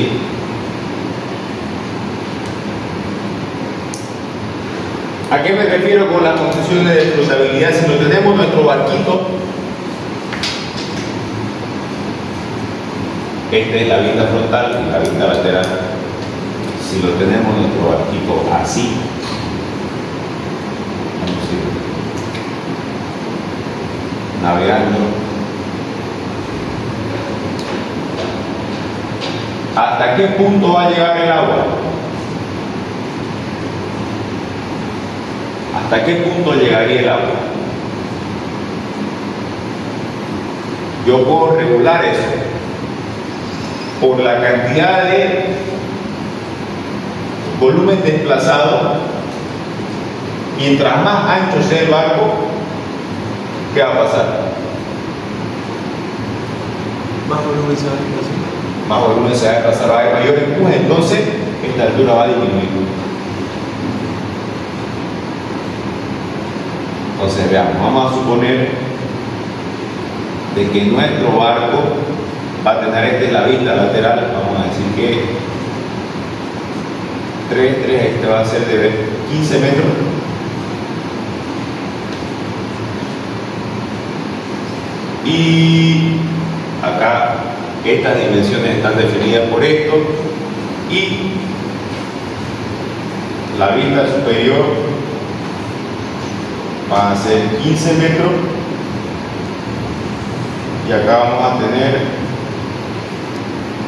¿A qué me refiero con las condiciones de flotabilidad? Si lo tenemos nuestro barquito, esta es la vista frontal y la vista lateral. Si lo tenemos nuestro barquito así, vamos a ir navegando, ¿hasta qué punto va a llegar el agua? ¿Hasta qué punto llegaría el agua? Yo puedo regular eso por la cantidad de volumen desplazado. Mientras más ancho sea el barco, ¿qué va a pasar? Más volumen se va a desplazar. Más volumen se va a desplazar, va a haber mayor empuje, entonces esta altura va a disminuir. Entonces veamos, vamos a suponer de que nuestro barco va a tener, esta es la vista lateral, vamos a decir que 3, este va a ser de 15 metros. Y acá estas dimensiones están definidas por esto. Y la vista superior va a ser 15 metros. Y acá vamos a tener,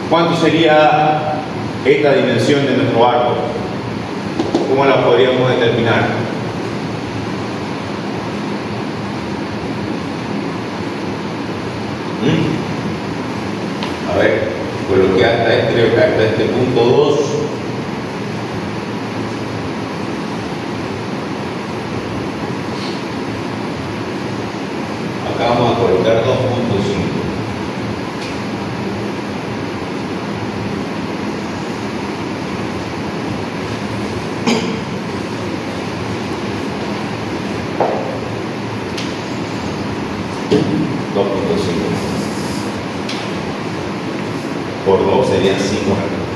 ¿cuánto sería esta dimensión de nuestro arco? ¿Cómo la podríamos determinar? A ver, coloqué hasta creo que hasta este punto 2. Acá vamos a colocar 2.5. Por 2 serían 5 metros.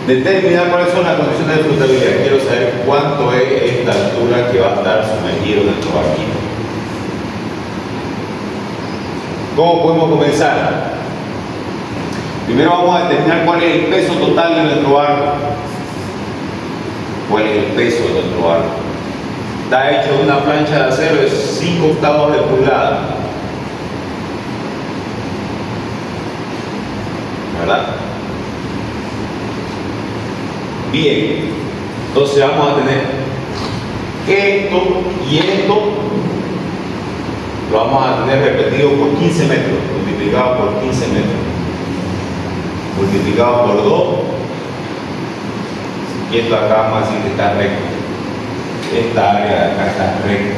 Determinar cuáles son las condiciones de flotabilidad. Quiero saber cuánto es esta altura que va a estar sumergido nuestro barquito. ¿Cómo podemos comenzar? Primero vamos a determinar cuál es el peso total de nuestro barco. ¿Cuál es el peso de nuestro barco? Está hecho de una plancha de acero de 5 octavos de pulgada. ¿Verdad? Bien, entonces vamos a tener esto y esto lo vamos a tener repetido por 15 metros, multiplicado por 15 metros, multiplicado por 2, y esto acá vamos a decir que está recto. Esta área de acá está recta,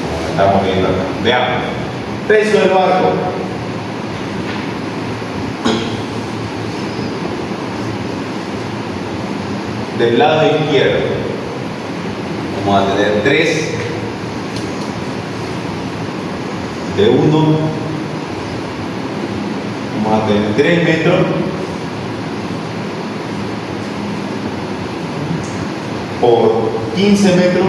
como estamos viendo acá. Veamos, peso del barco. Del lado izquierdo vamos a tener 3 de 1, vamos a tener 3 metros por 15 metros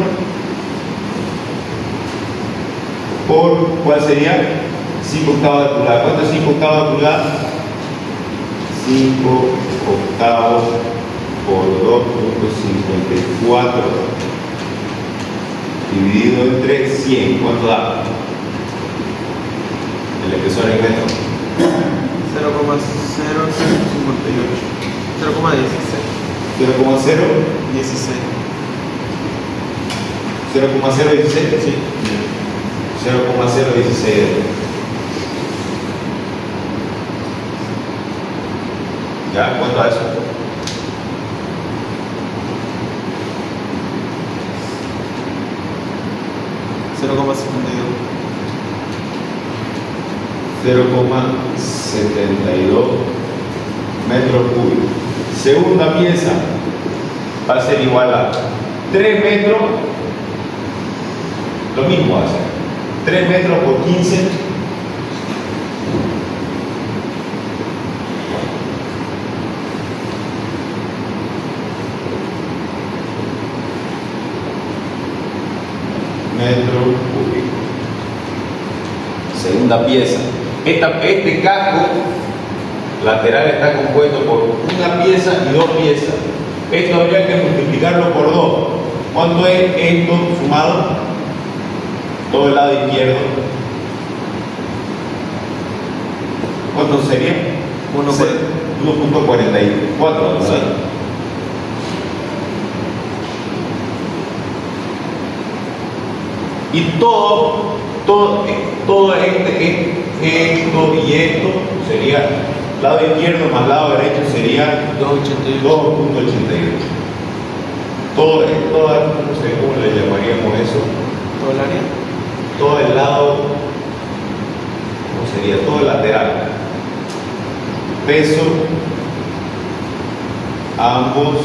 por, ¿cuál sería? 5 octavos de pulgada. ¿Cuánto es 5 octavos de pulgada? 5 octavos por 2.54 dividido entre 100, ¿cuánto da? El espesor en metros. 0,0058. 0,016. 0,016. Sí. 0,016. ¿Ya? ¿Cuánto da eso? ¿0,72? 0,72 metros cúbicos. Segunda pieza va a ser igual a 3 metros, lo mismo va a ser 3 metros por 15 metros cúbicos. Segunda pieza. Este casco lateral está compuesto por una pieza y 2 piezas. Esto habría que multiplicarlo por 2. ¿Cuánto es esto sumado? Todo el lado izquierdo. ¿Cuánto sería? 1.44. ¿Verdad? Sí. Y todo esto y esto sería lado izquierdo más lado derecho sería 2.88. Todo, no sé cómo le llamaríamos eso. ¿Todo el área? Todo el lado, ¿cómo sería? Todo el lateral. Peso, ambos.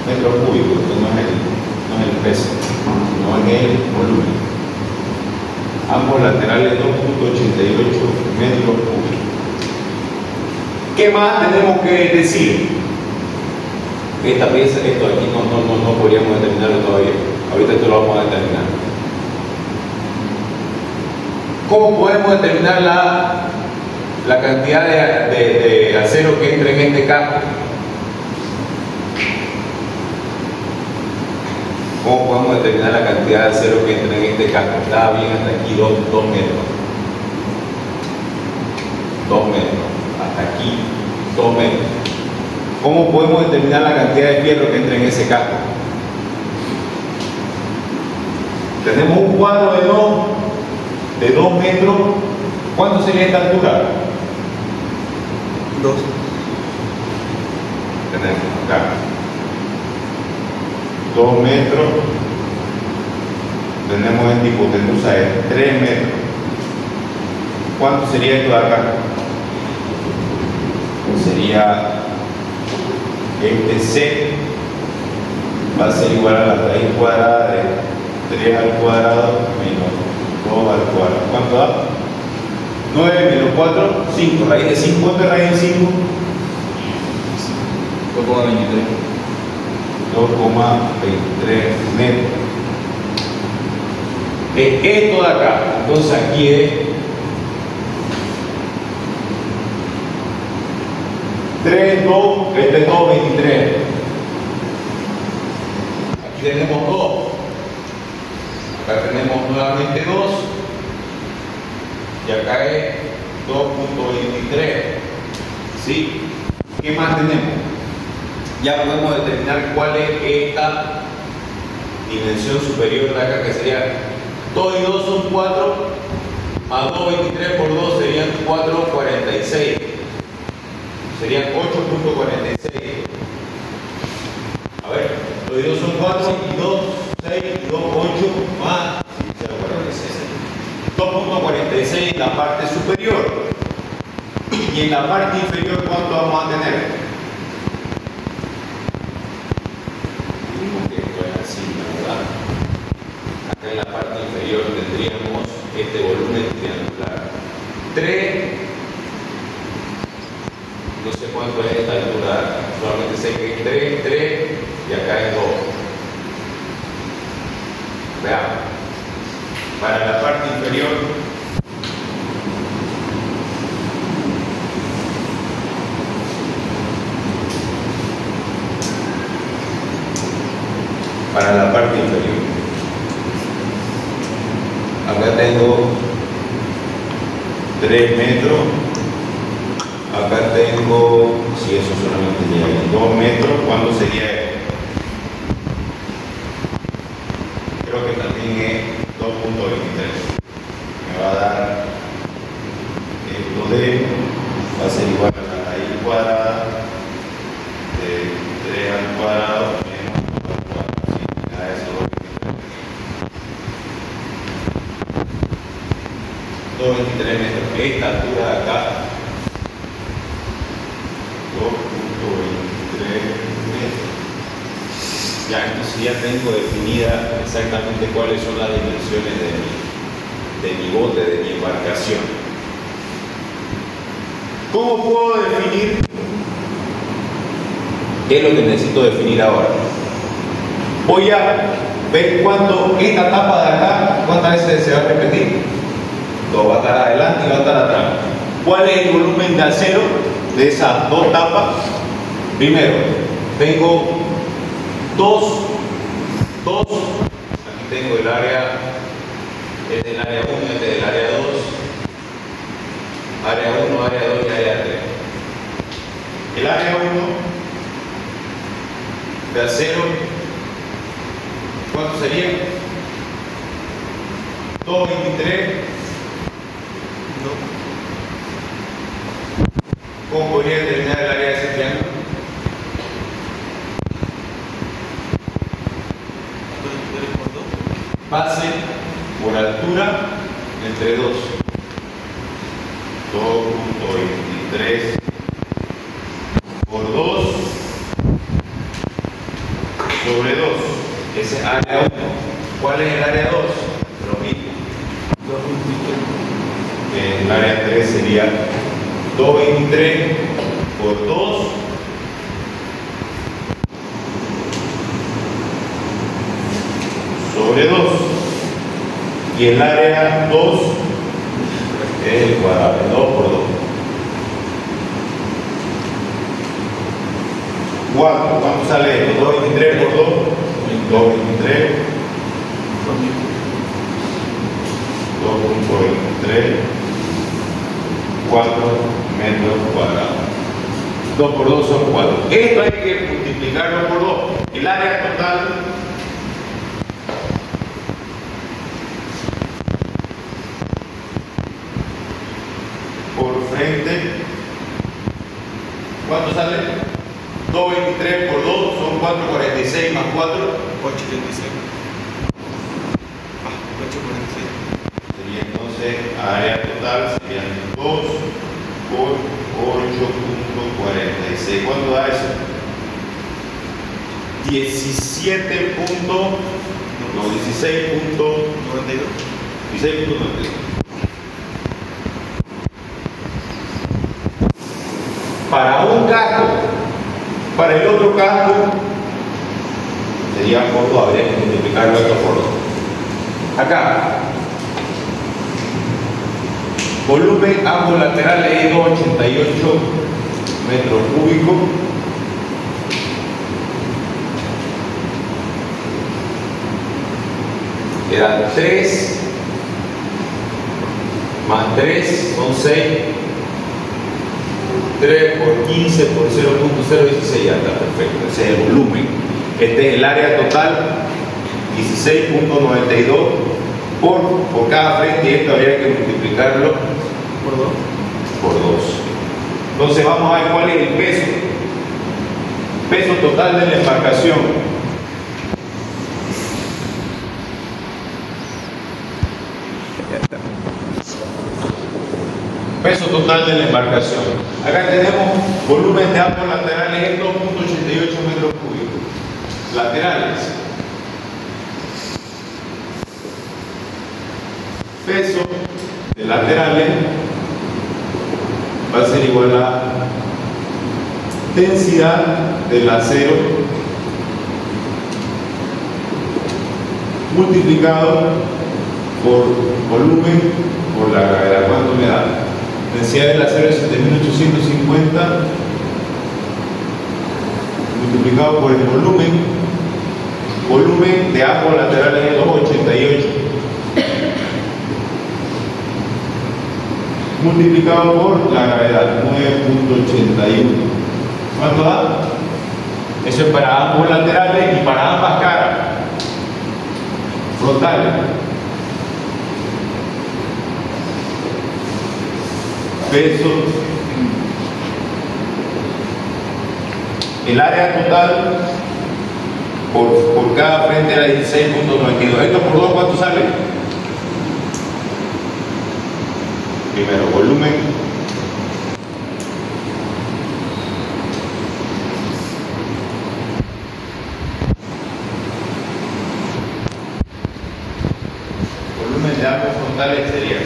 Metros cúbicos, no es el peso, no es el volumen. Ambos laterales 2.88 metros cúbicos. ¿Qué más tenemos que decir? Esta pieza, esto aquí no podríamos determinarlo todavía. Ahorita esto lo vamos a determinar. ¿Cómo podemos determinar la cantidad de acero que entra en este casco? ¿Cómo podemos determinar la cantidad de acero que entra en este casco? Está bien hasta aquí 2 metros. 2 metros. Hasta aquí 2 metros. ¿Cómo podemos determinar la cantidad de fierro que entra en ese casco? Tenemos un cuadro de 2 metros. ¿Cuánto sería esta altura? 2. Tenemos acá 2 metros. Tenemos en hipotenusa de 3 metros. ¿Cuánto sería esto de acá? Sería este C va a ser igual a la raíz cuadrada de 3 al cuadrado menos 2 al cuadrado. ¿Cuánto da? 9 menos 4, 5. Raíz de 5. ¿Cuánto es raíz de 5? 2,23 metros. Esto de acá. Entonces aquí es 3, 2, este es 2, 23. Aquí tenemos 2. Acá tenemos nuevamente 2. Y acá es 2.23. ¿Sí? ¿Qué más tenemos? Ya podemos determinar cuál es esta dimensión superior de acá, que sería 2 y 2 son 4, más 2,23 por 2 serían 4,46. Serían 8.46. A ver, 2 y 2 son 4, y 2, 6, y 2, 8, más 2.46 en la parte superior. Y en la parte inferior, ¿cuánto vamos a tener? Dijimos que esto es así, ¿verdad? Acá en la parte inferior tendríamos este volumen triangular. 3. No sé cuánto es esta altura, solamente sé que es 3, y acá es 2. Veamos. Para la parte inferior, acá tengo 3 metros. Acá tengo, si eso solamente llega a 2 metros, ¿cuánto sería esto? Creo que también es 2.23. Me va a dar esto va a ser igual a la raíz cuadrada de 3 al cuadrado menos 2 al cuadrado. ¿Sí? Me da eso 2.23 metros. Esta altura de acá 2.23 metros. Ya, entonces ya tengo definida exactamente cuáles son las dimensiones de mi bote, de mi embarcación. ¿Cómo puedo definir? ¿Qué es lo que necesito definir ahora? Voy a ver cuánto esta tapa de acá, cuántas veces se va a repetir. Todo va a estar adelante y va a estar atrás. ¿Cuál es el volumen de acero de esas dos tapas? Primero, tengo dos. Aquí tengo el área, este es el área 1, este es el área 2. Área 1, área 2 y área 3. El área 1 de acero, ¿cuánto sería? 2.23. ¿Cómo podría determinar el área de ese triángulo? Base por altura entre 2. 2.23 por 2 sobre 2. Ese es área 1. ¿Cuál es el área 2? Lo mismo. 223. El área 3 sería 223 por 2 sobre 2. Y el área 2 es el cuadrado, 2 por 2. 4, ¿cuánto sale esto? 223 por 2, 223, 2.23, 4 metros cuadrados. 2 por 2 son 4. Esto hay que multiplicarlo por 2. El área total por frente, ¿cuánto sale? 223 por 2 son 446 más 4. 836. 846. Sería entonces área total serían 2 por 8.46. ¿Cuánto da eso? 17 punto, no, 16.92. 16.92. Para un casco, para el otro casco sería por 2, habría que multiplicarlo esto por 2. Acá, volumen ambos laterales es 288 metros cúbicos. Eran 3 más 3 son 6. 3 por 15 por 0.016, ya está perfecto. Ese es el volumen. Este es el área total, 16.92 por cada frente, y esto habría que multiplicarlo Por 2. por 2. Entonces vamos a ver cuál es el peso. Peso total de la embarcación. Peso total de la embarcación. Acá tenemos volumen de ambos laterales en 2.88 metros cúbicos. Laterales. Peso de laterales va a ser igual a densidad del acero multiplicado por volumen por la gravedad. ¿Cuánto me da? Densidad del acero es 7.850 multiplicado por el volumen. Volumen de ambos laterales es 288 multiplicado por la gravedad, 9.81. ¿Cuánto da? Eso es para ambos laterales y para ambas caras frontales. Peso. El área total por cada frente era 16.92. Esto por 2, ¿cuánto sale? Primero, volumen. Volumen de ambos frontales sería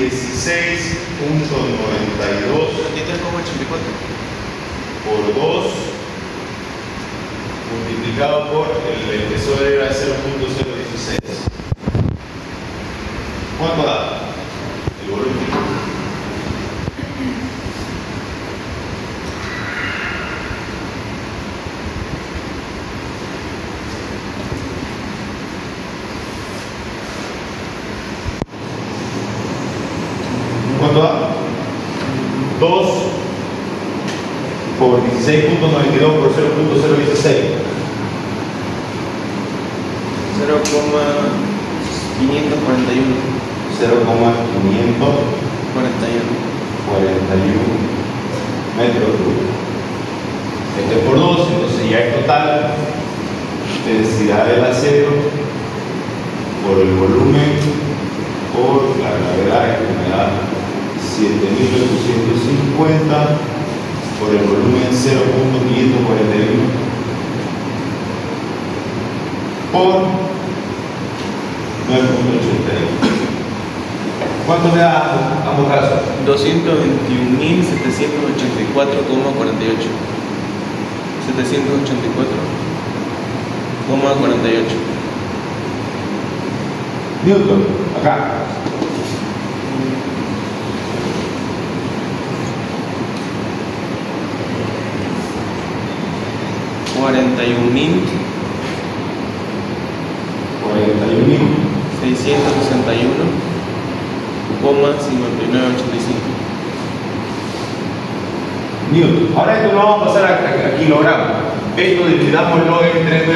16.92 por 2 multiplicado por el espesor era 0.016. ¿Cuánto da? El volumen. ¿Cuánto da? 2 por 16.92 por 0.016. 0,541. 0,541 metros cúbicos. Este por 2, entonces ya es total densidad del acero por el volumen por la gravedad, que me da 7.850 por el volumen 0.541 por 9.81. ¿Cuánto me da ambos casos? 221.784,48. 784,48. Newton, acá. $41.661,5985. Newton. Ahora esto lo vamos a pasar a kilogramos. Esto dividámoslo entre 9.81.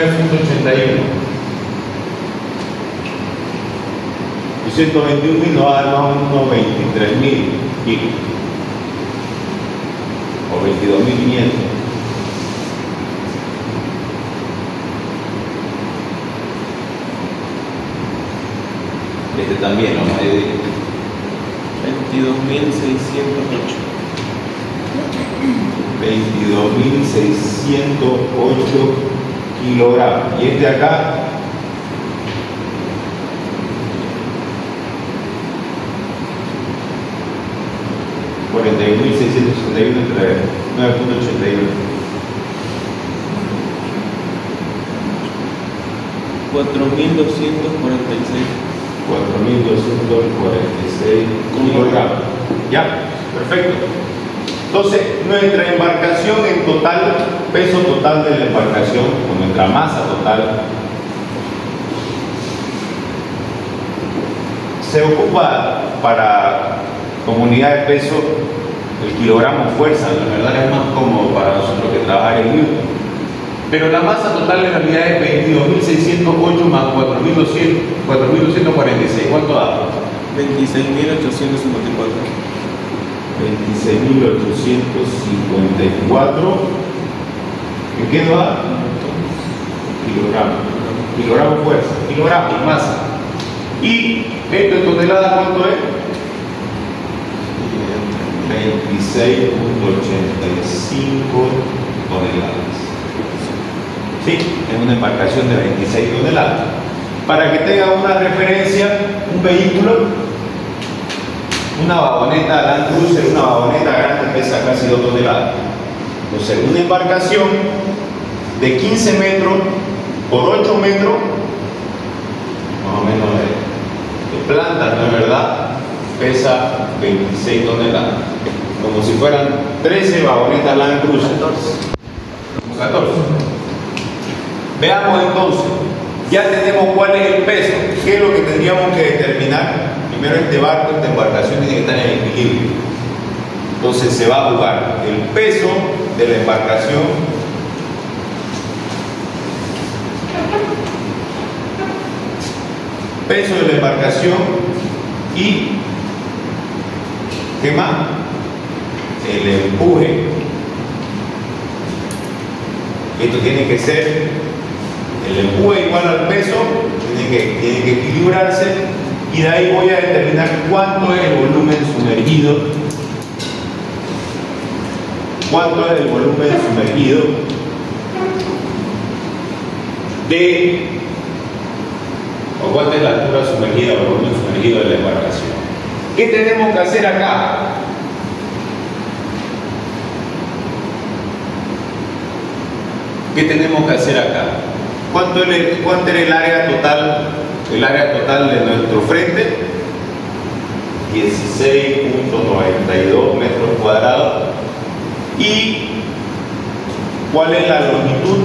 Y 121.000 nos va a dar unos 23.000 kilos. O 22.500. Este también lo vamos a dividir. 22.608. 22.608 kilogramos. Y este acá, 41.661 entre 9.81. 4.246. 4.246 kilogramos. ¿Ya? Perfecto. Entonces, nuestra embarcación en total, peso total de la embarcación, o nuestra masa total, se ocupa para como unidad de peso el kilogramo fuerza. La verdad es más cómodo para nosotros que trabajar en Newton. Pero la masa total en realidad es 22.608 más 4.246. ¿Cuánto da? 26.854. 26.854. ¿En qué da? Kilogramos. Kilogramo fuerza. Kilogramo masa. Y esto en toneladas, ¿cuánto es? 26.85 toneladas. ¿Sí? Es una embarcación de 26 toneladas. Para que tengan una referencia, un vehículo, una vagoneta Land Cruiser, una vagoneta grande pesa casi 2 toneladas. Entonces, una embarcación de 15 metros por 8 metros, más o menos de planta, ¿no es verdad? Pesa 26 toneladas. Como si fueran 13 vagonetas Land Cruiser. 14. Veamos entonces, ya tenemos cuál es el peso. ¿Qué es lo que tendríamos que determinar? Primero, este barco, esta embarcación tiene que estar en equilibrio. Entonces se va a jugar el peso de la embarcación y ¿qué más? El empuje. Esto tiene que ser el empuje igual al peso, tiene que equilibrarse, y de ahí voy a determinar cuánto es el volumen sumergido. ¿Cuánto es el volumen sumergido o cuánto es la altura sumergida o el volumen sumergido de la embarcación? ¿Qué tenemos que hacer acá? ¿Qué tenemos que hacer acá? ¿Cuánto era el área total? El área total de nuestro frente, 16.92 metros cuadrados. ¿Y cuál es la longitud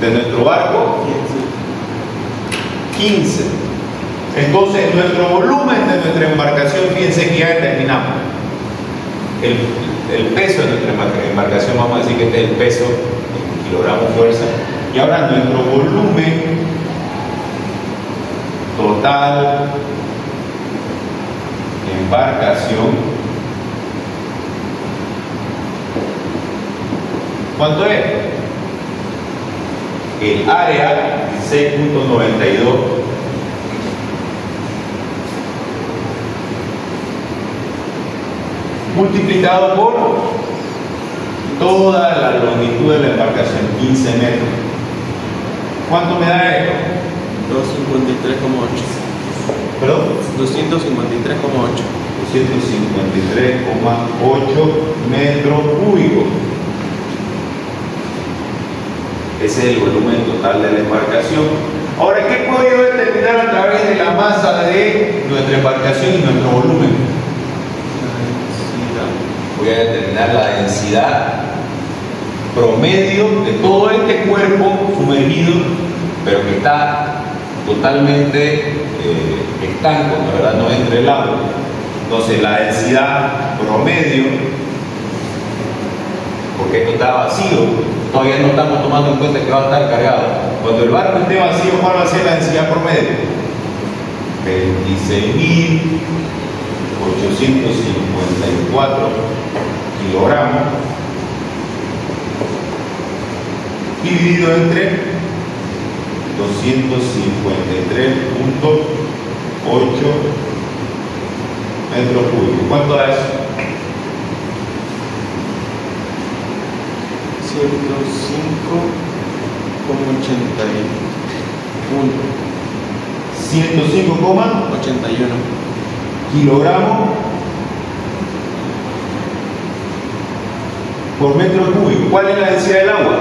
de nuestro barco? 15. Entonces, nuestro volumen de nuestra embarcación, fíjense que ya determinamos el peso de nuestra embarcación. Vamos a decir que este es el peso en kilogramos fuerza. Y ahora nuestro volumen total embarcación, ¿cuánto es? El área 16.92 multiplicado por toda la longitud de la embarcación, 15 metros. ¿Cuánto me da esto? 253,8. ¿Perdón? 253,8. 253,8. 253,8 metros cúbicos. Ese es el volumen total de la embarcación. Ahora, ¿qué puedo yo determinar a través de la masa de nuestra embarcación y nuestro volumen? Voy a determinar la densidad promedio de todo este cuerpo sumergido, pero que está totalmente estanco, ¿verdad? No entra el agua. Entonces, la densidad promedio, porque esto está vacío, todavía no estamos tomando en cuenta que va a estar cargado. Cuando el barco esté vacío, ¿cuál va a ser la densidad promedio? 26.854 kilogramos dividido entre 253.8 metros cúbicos. ¿Cuánto da eso? 105,81 kilogramos por metro cúbico. ¿Cuál es la densidad del agua?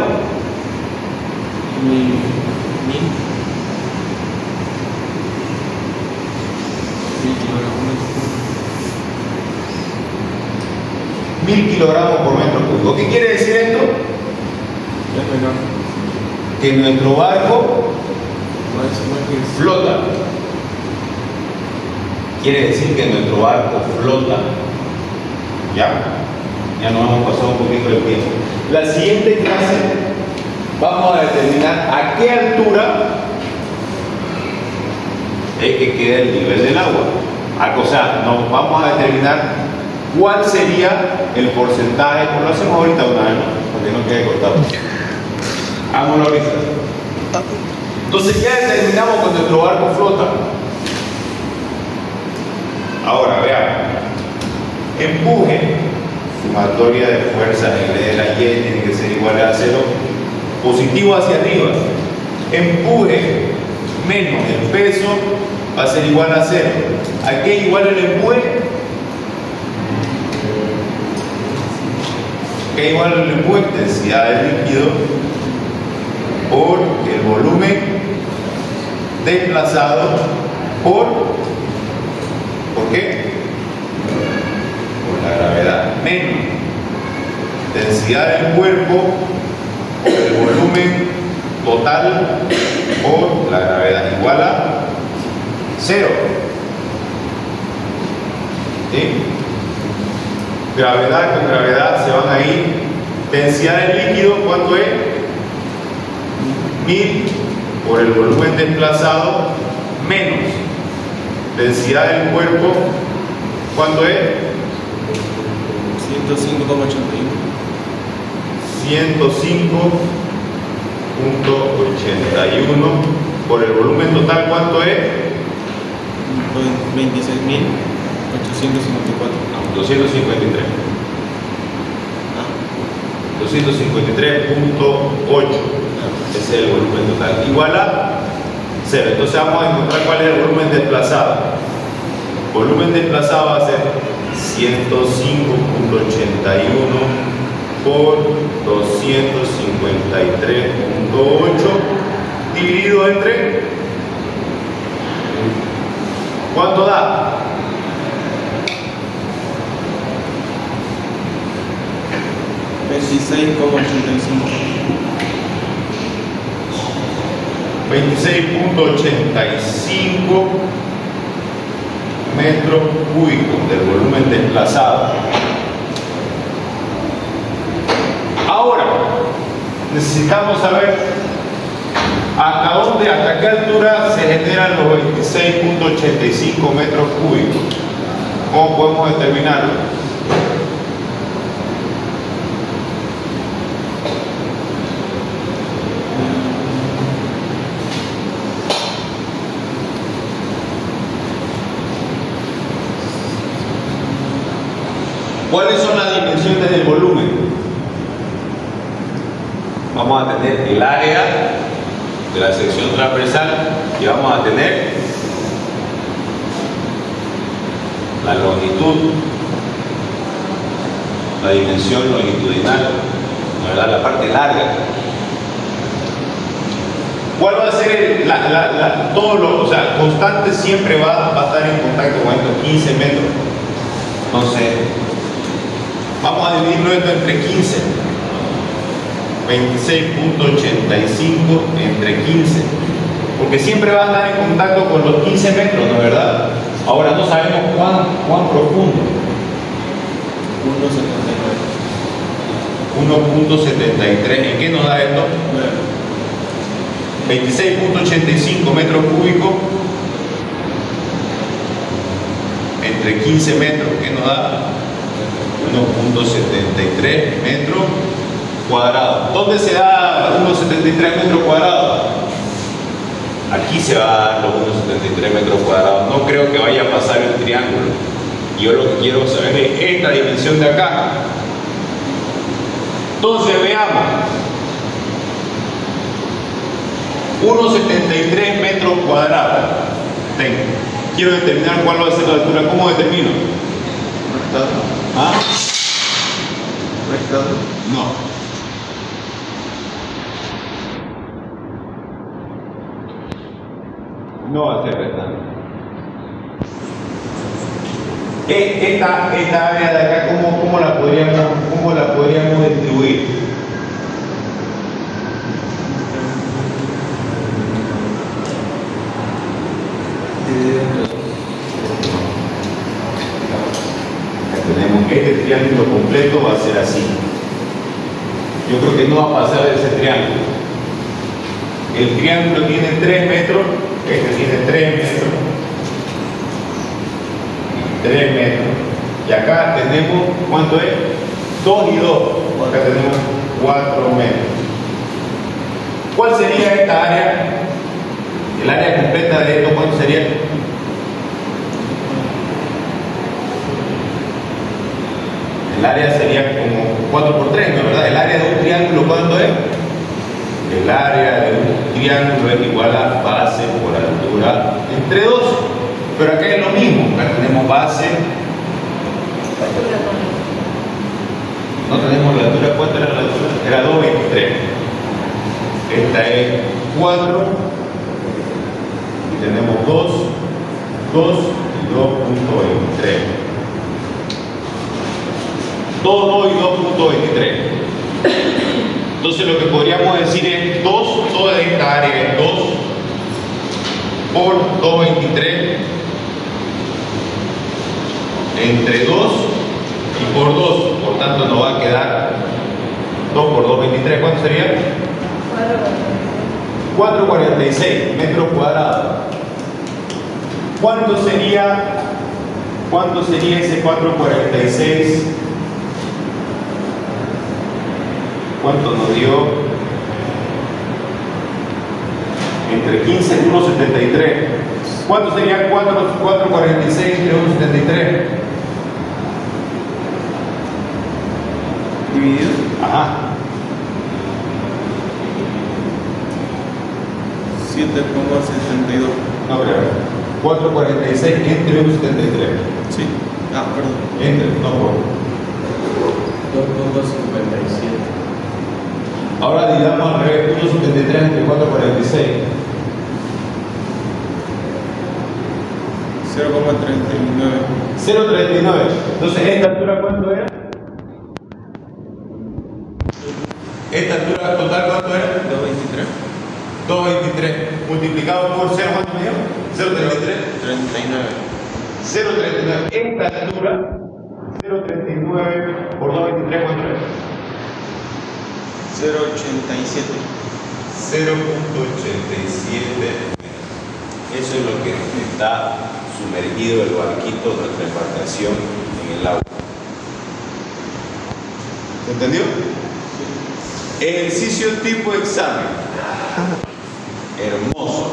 1000 kilogramos por metro cúbico. ¿Qué quiere decir esto? Que nuestro barco flota. Quiere decir que nuestro barco flota. Ya nos hemos pasado un poquito el tiempo. La siguiente clase vamos a determinar a qué altura es que queda el nivel del agua. O sea, nos vamos a determinar cuál sería el porcentaje. Pues lo hacemos ahorita una vez, porque no quede cortado. Hagámoslo ahorita. Entonces ya determinamos que nuestro barco flota. Ahora, vean. Empuje. Sumatoria de fuerzas en vez de la Y tiene que ser igual a 0. Positivo hacia arriba. Empuje menos el peso va a ser igual a 0. ¿A qué igual el empuje? ¿Qué igual el empuje? Densidad del líquido por el volumen desplazado ¿por qué? Por la gravedad. Menos densidad del cuerpo por el volumen total por la gravedad, igual a 0. ¿Sí? Gravedad con gravedad se van a ir. Densidad del líquido, ¿cuánto es? 1000 por el volumen desplazado menos densidad del cuerpo, ¿cuánto es? 105,81. 105,81 por el volumen total, ¿cuánto es? 26.854. No, 253. 253.8. Ese es el volumen total. Igual a 0. Entonces vamos a encontrar cuál es el volumen desplazado. Volumen desplazado va a ser 105.81 por 253.8 dividido entre ¿cuánto da? 26,85. 26.85 metros cúbicos del volumen desplazado. Ahora necesitamos saber hasta qué altura se generan los 26.85 metros cúbicos. ¿Cómo podemos determinarlo? ¿Cuáles son las dimensiones del volumen? Vamos a tener el área de la sección transversal y vamos a tener la longitud, la dimensión longitudinal, ¿verdad? La parte larga. ¿Cuál va a ser todo lo, o sea, constante siempre va a estar en contacto con estos 15 metros? Entonces, vamos a dividirlo esto entre 15. 26.85 entre 15. Porque siempre va a estar en contacto con los 15 metros, ¿no es verdad? Ahora no sabemos cuán profundo. 1.73. ¿En qué nos da esto? 26.85 metros cúbicos entre 15 metros, ¿qué nos da? 1.73 metros cuadrados. ¿Dónde se da 1.73 metros cuadrados? Aquí se va a dar los 1.73 metros cuadrados. No creo que vaya a pasar el triángulo. Yo lo que quiero saber es esta dimensión de acá. Entonces veamos. 1.73 metros cuadrados. Quiero determinar cuál va a ser la altura. ¿Cómo determino? Rectángulo. ¿Ah? Rectángulo. No. No va a ser rectángulo. Esta área de acá, ¿cómo la podríamos distribuir? Tenemos este triángulo completo, va a ser así. Yo creo que no va a pasar de ese triángulo. El triángulo tiene 3 metros, este tiene 3 metros, 3 metros. Y acá tenemos, ¿cuánto es? 2 y 2. Acá tenemos 4 metros. ¿Cuál sería esta área? El área completa de esto, ¿cuánto sería? El área sería como 4 por 3, ¿no? ¿Verdad? El área de un triángulo, ¿cuánto es? El área de un triángulo es igual a base por altura entre 2. Pero acá es lo mismo. Acá tenemos base. No tenemos la altura. ¿Cuánto era la altura? Era 2.23. Esta es 4. Y tenemos 2 y 2.23. 2 y 2.23. Entonces lo que podríamos decir es 2, toda esta área es 2 por 2.23 entre 2 y por 2. Por tanto nos va a quedar 2 por 2.23. ¿Cuánto sería? 4.46 metros cuadrados. ¿Cuánto sería ese 4.46? ¿Cuánto nos dio? Entre 15 y 1.73. ¿Cuánto sería 4.46 entre 1.73? Dividido. Ajá. 7,72. No, pero 4.46 entre 1.73. Sí. Ah, perdón. Entre, no por. 2,57. Ahora digamos al revés, 1.73 entre 4.46. 0,39. 0.39. Entonces, ¿esta altura cuánto era? ¿Esta altura total cuánto era? 2,23. 2.23 multiplicado por 0, ¿cuánto me dio? 0.33. 39. 0.39. Esta altura, 0.39 por 2.23, ¿cuánto es? 0,87. 0.87. Eso es lo que está sumergido el barquito de nuestra embarcación en el agua. ¿Se entendió? Ejercicio tipo examen. Hermoso.